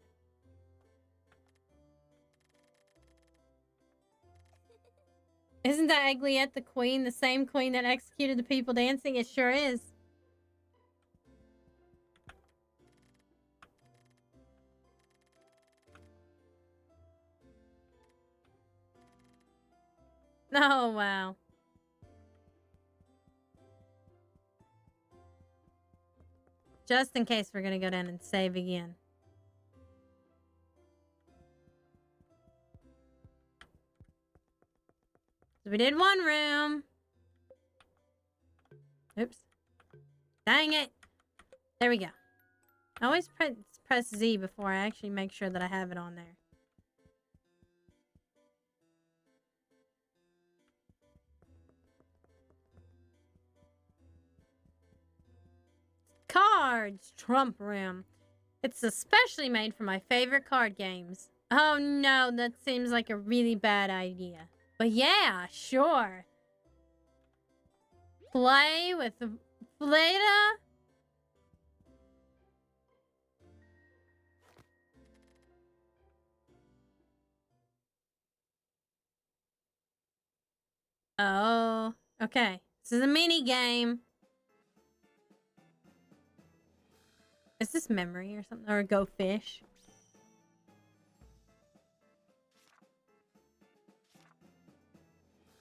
Isn't that Egliette the queen? The same queen that executed the people dancing? It sure is. Oh, wow. Just in case we're gonna go down and save again. So we did one room. Oops. Dang it. There we go. I always press Z before I actually make sure that I have it on there. Cards. Trump room. It's especially made for my favorite card games. Oh no, that seems like a really bad idea. But yeah, sure. Play with Fleda? Oh, okay. This is a mini game. Is this memory or something? Or go fish?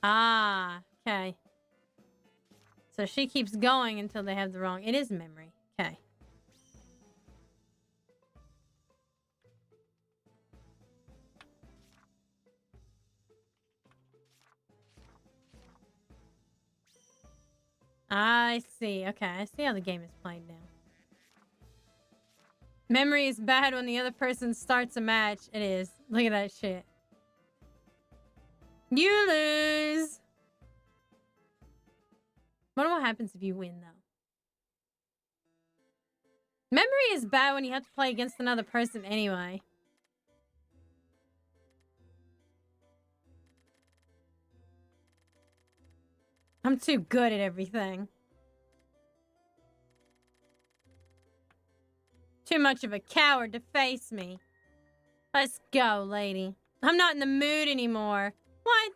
Ah, okay. So she keeps going until they have the wrong... It is memory. Okay. I see. Okay, I see how the game is played now. Memory is bad when the other person starts a match. It is. Look at that shit. You lose! Wonder what happens if you win, though. Memory is bad when you have to play against another person anyway. I'm too good at everything. Too much of a coward to face me. Let's go, lady. I'm not in the mood anymore. What?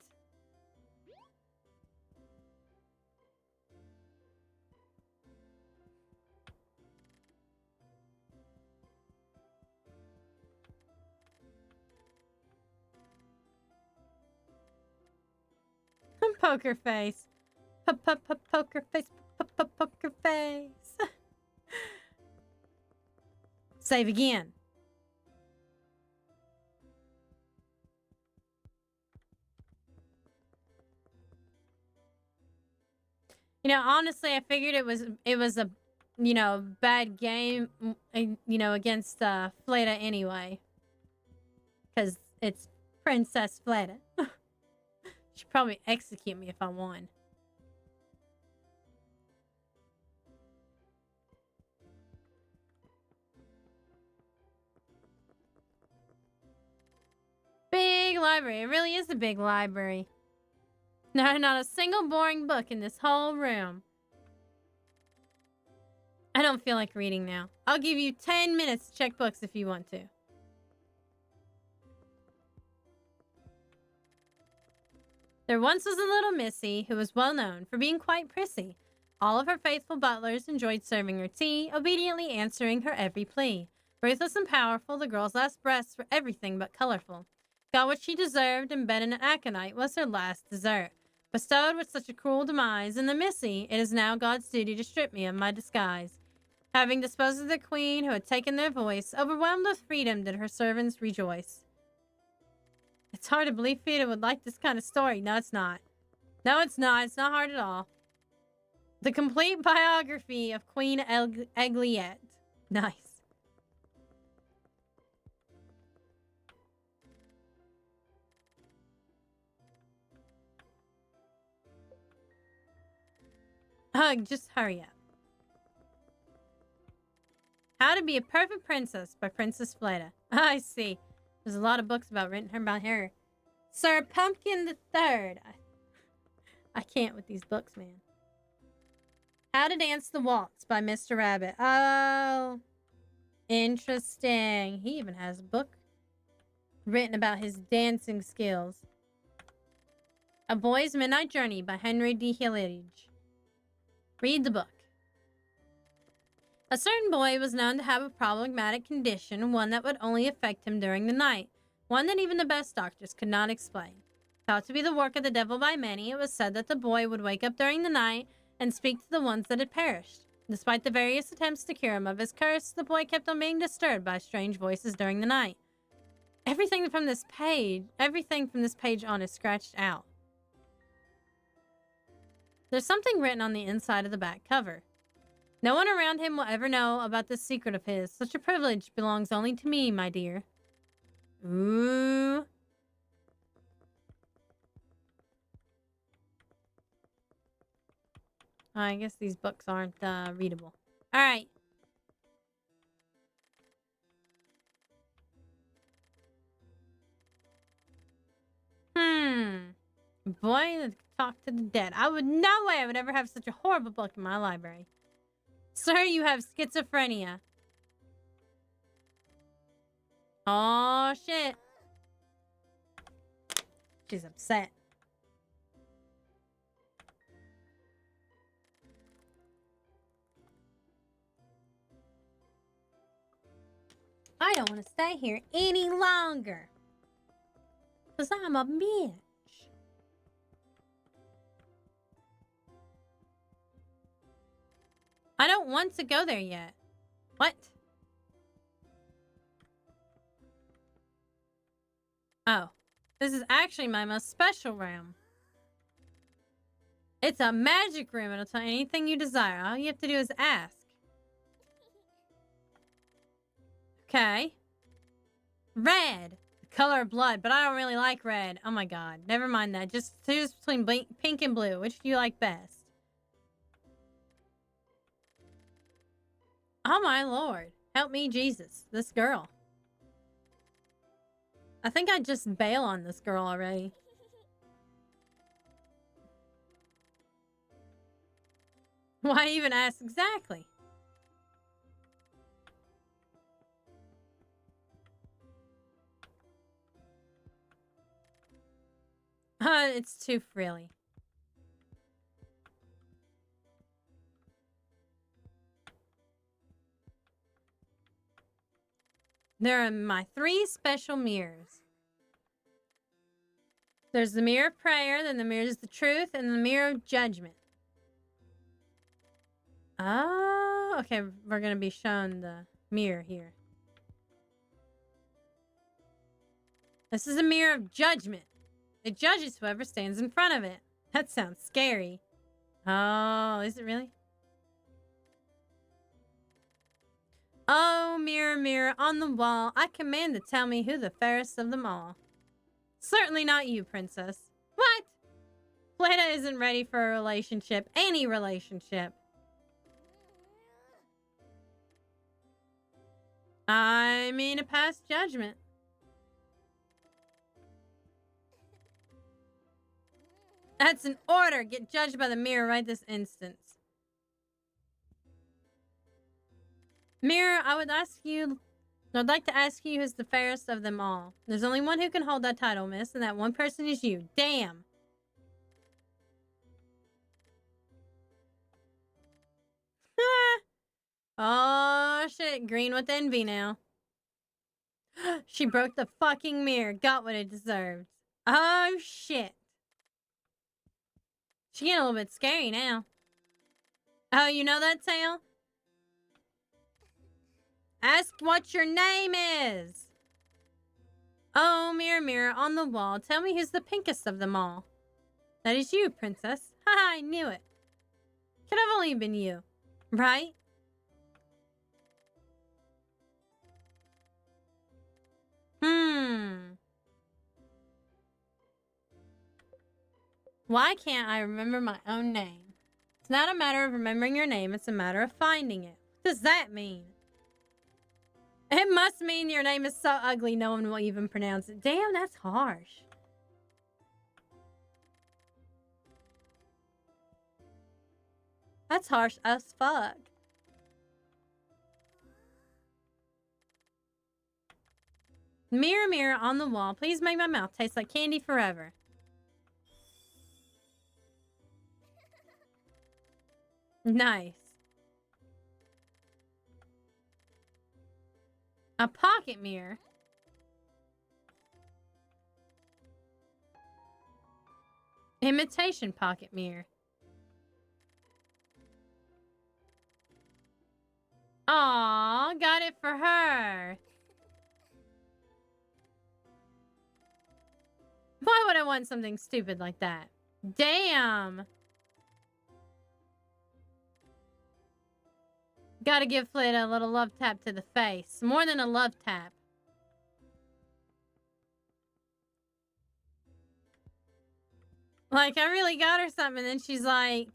Poker face. Poker face. Poker face. Save again. You know, honestly, I figured it was a, you know, bad game, you know, against Fleda anyway. Because it's Princess Fleda. She'd probably execute me if I won. Big library. It really is a big library. No, not a single boring book in this whole room. I don't feel like reading now. I'll give you 10 minutes to check books if you want to. There once was a little Missy who was well known for being quite prissy. All of her faithful butlers enjoyed serving her tea, obediently answering her every plea. Ruthless and powerful, the girl's last breaths were everything but colorful. Got what she deserved, and bed in an aconite was her last dessert. Bestowed with such a cruel demise, in the Missy, it is now God's duty to strip me of my disguise. Having disposed of the queen who had taken their voice, overwhelmed with freedom did her servants rejoice. It's hard to believe Fida would like this kind of story. No, it's not. No, it's not. It's not hard at all. The complete biography of Queen Egliette. Nice. Just hurry up. How to Be a Perfect Princess by Princess Fleda. I see. There's a lot of books written about her. Sir Pumpkin the Third. I can't with these books, man. How to Dance the Waltz by Mr. Rabbit. Oh, interesting. He even has a book written about his dancing skills. A Boy's Midnight Journey by Henry D. Hillige. Read the book. A certain boy was known to have a problematic condition, one that would only affect him during the night, one that even the best doctors could not explain. Thought to be the work of the devil by many, it was said that the boy would wake up during the night and speak to the ones that had perished. Despite the various attempts to cure him of his curse, the boy kept on being disturbed by strange voices during the night. Everything from this page on is scratched out. There's something written on the inside of the back cover. No one around him will ever know about this secret of his. Such a privilege belongs only to me, my dear. Ooh. I guess these books aren't readable. All right. Boy that talked to the dead. No way I would ever have such a horrible book in my library. Sir, you have schizophrenia. Oh, shit. She's upset. I don't want to stay here any longer. Because I'm a bitch. I don't want to go there yet. What? Oh. This is actually my most special room. It's a magic room. It'll tell you anything you desire. All you have to do is ask. Okay. Red. The color of blood, but I don't really like red. Oh my god. Never mind that. Just choose between pink and blue. Which do you like best? Oh my lord. Help me, Jesus. This girl. I think I'd just bail on this girl already. Why even ask exactly? It's too frilly. There are my 3 special mirrors. There's the mirror of prayer, then the mirror is the truth, and the mirror of judgment. Oh, okay. We're going to be shown the mirror here. This is a mirror of judgment. It judges whoever stands in front of it. That sounds scary. Oh, is it really? Oh, mirror, mirror on the wall, I command to tell me who the fairest of them all. Certainly not you, princess. What? Fleda isn't ready for a relationship. Any relationship. I mean a past judgment. That's an order. Get judged by the mirror right this instant. Mirror, I'd like to ask you who's the fairest of them all. There's only one who can hold that title, miss, and that one person is you. Damn. Oh, shit. Green with envy now. She broke the fucking mirror. Got what it deserved. Oh, shit. She's getting a little bit scary now. Oh, you know that tale? Ask what your name is. Oh, mirror, mirror on the wall, tell me who's the pinkest of them all. That is you, princess. Haha, I knew it. Could have only been you, right? Why can't I remember my own name? It's not a matter of remembering your name, it's a matter of finding it. What does that mean? It must mean your name is so ugly no one will even pronounce it. Damn, that's harsh. That's harsh as fuck. Mirror, mirror on the wall, please make my mouth taste like candy forever. Nice. A pocket mirror? Imitation pocket mirror. Aw, got it for her. Why would I want something stupid like that? Damn. Gotta give Flit a little love tap to the face. More than a love tap. Like, I really got her something, and then she's like...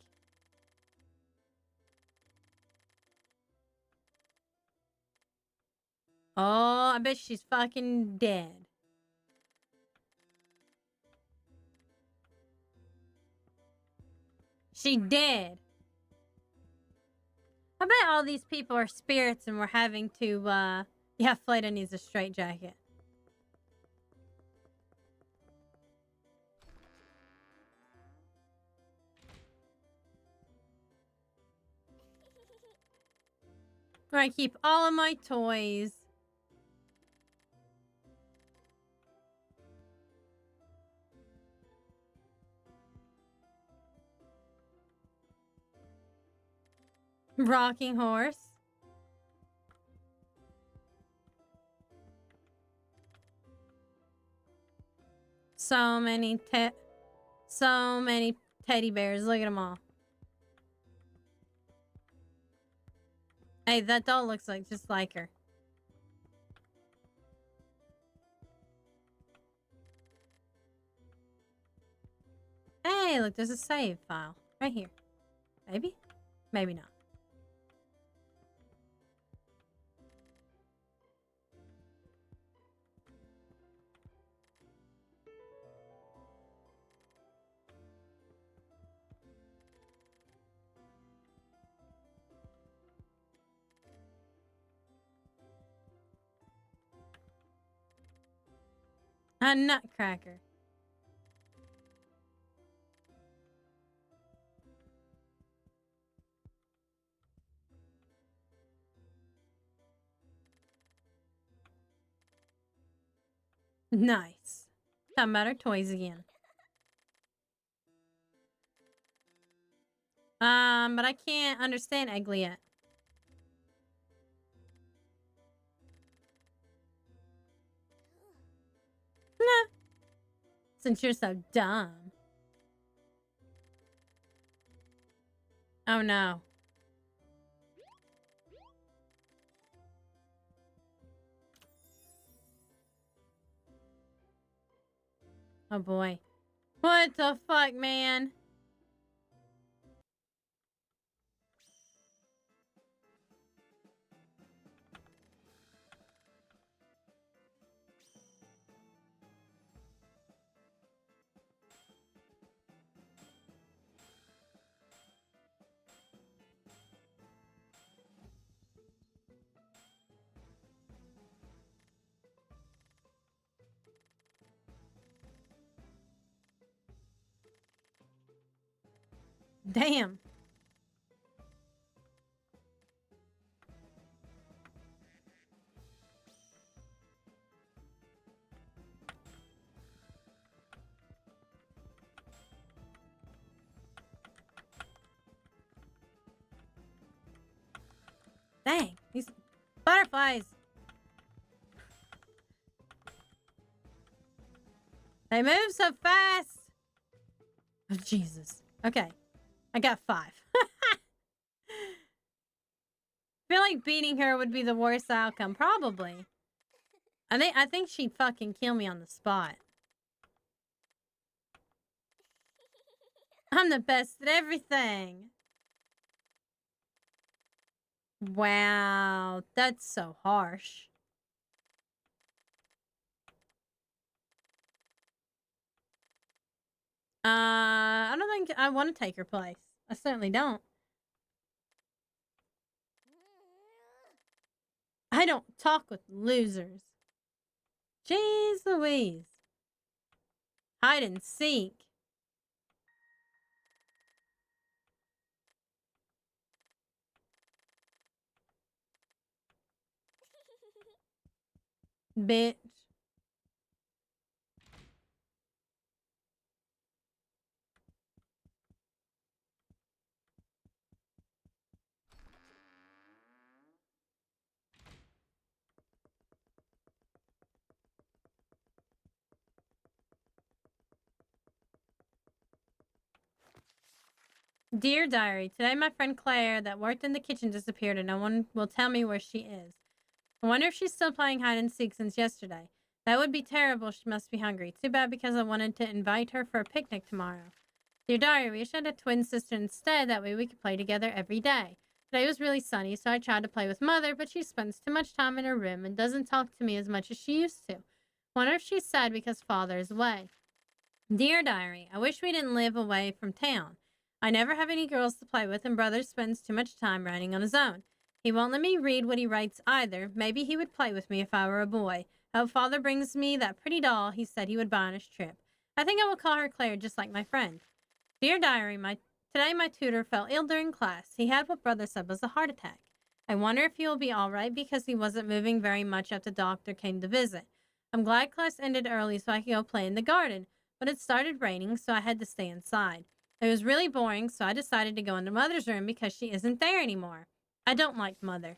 Oh, I bet she's fucking dead. She dead. I bet all these people are spirits and we're having to, yeah, Fleda needs a straitjacket. Where I keep all of my toys. Rocking horse. So many teddy bears. Look at them all. Hey, that doll looks like just like her. Hey, look, there's a save file right here. Maybe? Maybe not. A nutcracker. Nice. Talking about our toys again. But I can't understand Eggly yet. Nah. Since you're so dumb. Oh no. Oh boy. What the fuck, man? Damn. Dang, these butterflies. They move so fast. Oh, Jesus. Okay. I got 5. Feel like beating her would be the worst outcome. Probably. I think she'd fucking kill me on the spot. I'm the best at everything. Wow. That's so harsh. I don't think I want to take her place. I certainly don't. I don't talk with losers. Jeez Louise. Hide and seek. Bitch. Dear Diary, today my friend Claire that worked in the kitchen disappeared and no one will tell me where she is. I wonder if she's still playing hide and seek since yesterday. That would be terrible. She must be hungry. Too bad because I wanted to invite her for a picnic tomorrow. Dear Diary, we should have a twin sister instead. That way we could play together every day. Today was really sunny, so I tried to play with Mother, but she spends too much time in her room and doesn't talk to me as much as she used to. Wonder if she's sad because Father is away. Dear Diary, I wish we didn't live away from town. I never have any girls to play with, and Brother spends too much time writing on his own. He won't let me read what he writes either. Maybe he would play with me if I were a boy. I hope Father brings me that pretty doll he said he would buy on his trip. I think I will call her Claire, just like my friend. Dear Diary, today my tutor fell ill during class. He had what Brother said was a heart attack. I wonder if he will be all right because he wasn't moving very much after the doctor came to visit. I'm glad class ended early so I could go play in the garden, but it started raining, so I had to stay inside. It was really boring, so I decided to go into Mother's room because she isn't there anymore. I don't like Mother.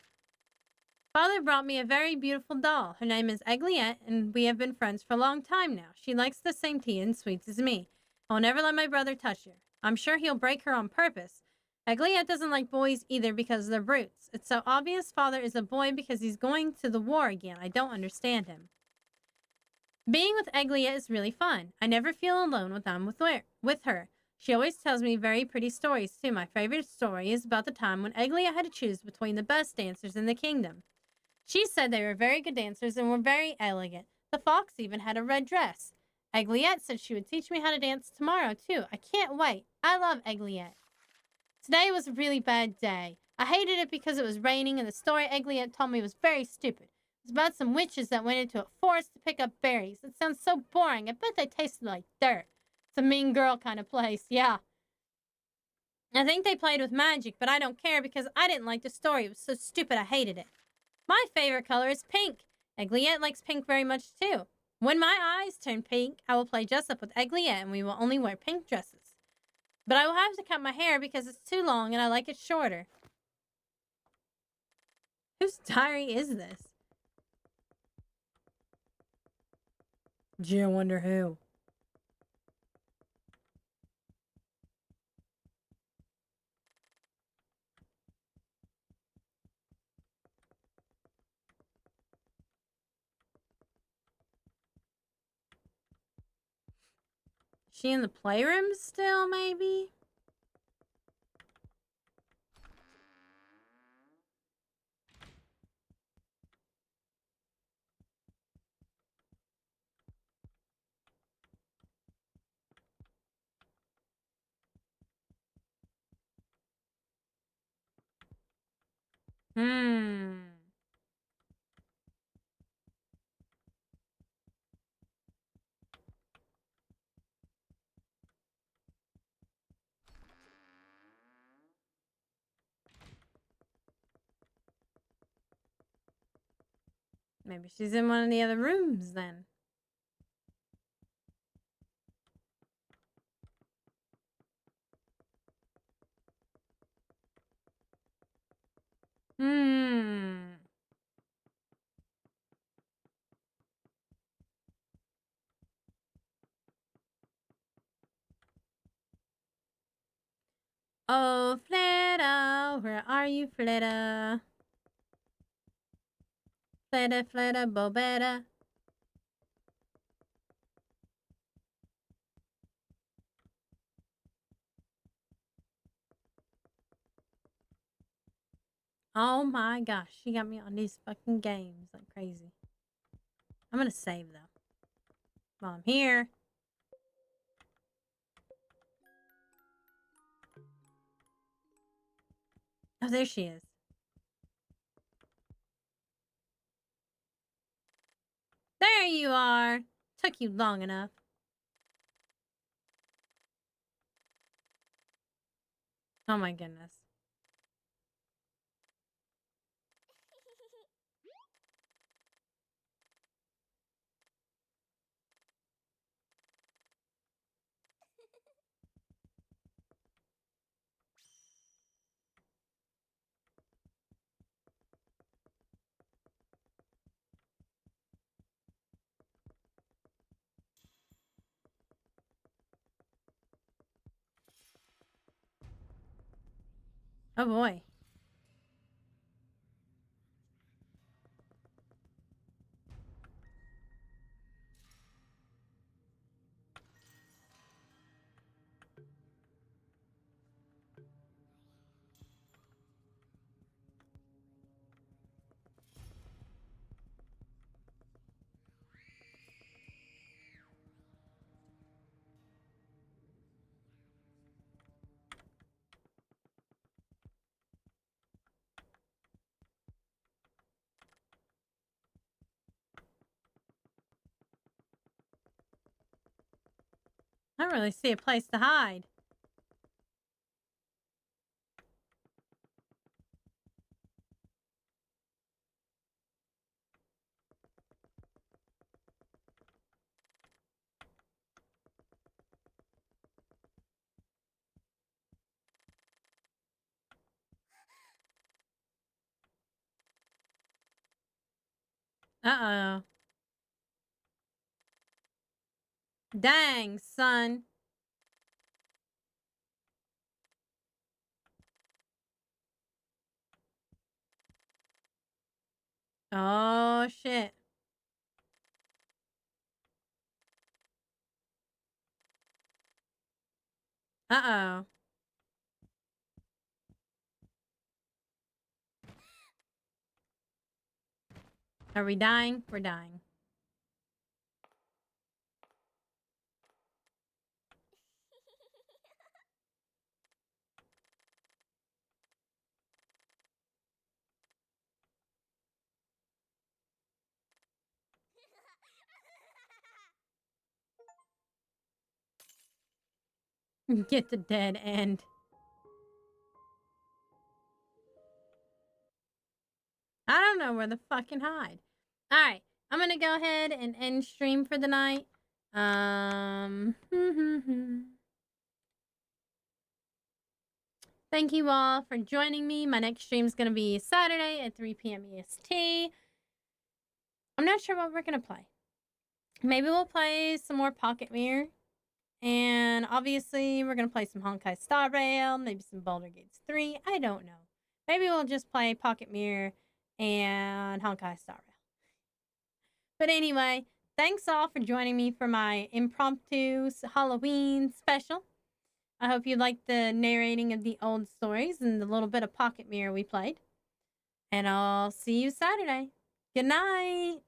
Father brought me a very beautiful doll. Her name is Egliette, and we have been friends for a long time now. She likes the same tea and sweets as me. I'll never let my brother touch her. I'm sure he'll break her on purpose. Egliette doesn't like boys either because they're brutes. It's so obvious Father is a boy because he's going to the war again. I don't understand him. Being with Egliette is really fun. I never feel alone when I'm with her. She always tells me very pretty stories, too. My favorite story is about the time when Egliette had to choose between the best dancers in the kingdom. She said they were very good dancers and were very elegant. The fox even had a red dress. Egliette said she would teach me how to dance tomorrow, too. I can't wait. I love Egliette. Today was a really bad day. I hated it because it was raining and the story Egliette told me was very stupid. It was about some witches that went into a forest to pick up berries. It sounds so boring. I bet they tasted like dirt. It's a mean girl kind of place, yeah. I think they played with magic, but I don't care because I didn't like the story. It was so stupid I hated it. My favorite color is pink. Egliette likes pink very much too. When my eyes turn pink, I will play dress up with Egliette and we will only wear pink dresses. But I will have to cut my hair because it's too long and I like it shorter. Whose diary is this? Gee, I wonder who. She in the playroom still, maybe? Hmm. Maybe she's in one of the other rooms then. Hmm. Oh, Fleta, where are you, Fleta? Fleta, Fleta, Bobetta. Oh my gosh, she got me on these fucking games like crazy. I'm gonna save though. While I'm here. Oh, there she is. There you are. Took you long enough. Oh my goodness. Oh boy. I don't really see a place to hide. Uh-oh. Dang, son. Oh, shit. Uh-oh. Are we dying? We're dying. Get the dead end. I don't know where to fucking hide. Alright. I'm gonna go ahead and end stream for the night. Thank you all for joining me. My next stream is gonna be Saturday at 3 p.m. EST. I'm not sure what we're gonna play. Maybe we'll play some more Pocket Mirror. And obviously, we're going to play some Honkai Star Rail, maybe some Baldur's Gate 3. I don't know. Maybe we'll just play Pocket Mirror and Honkai Star Rail. But anyway, thanks all for joining me for my impromptu Halloween special. I hope you liked the narrating of the old stories and the little bit of Pocket Mirror we played. And I'll see you Saturday. Good night.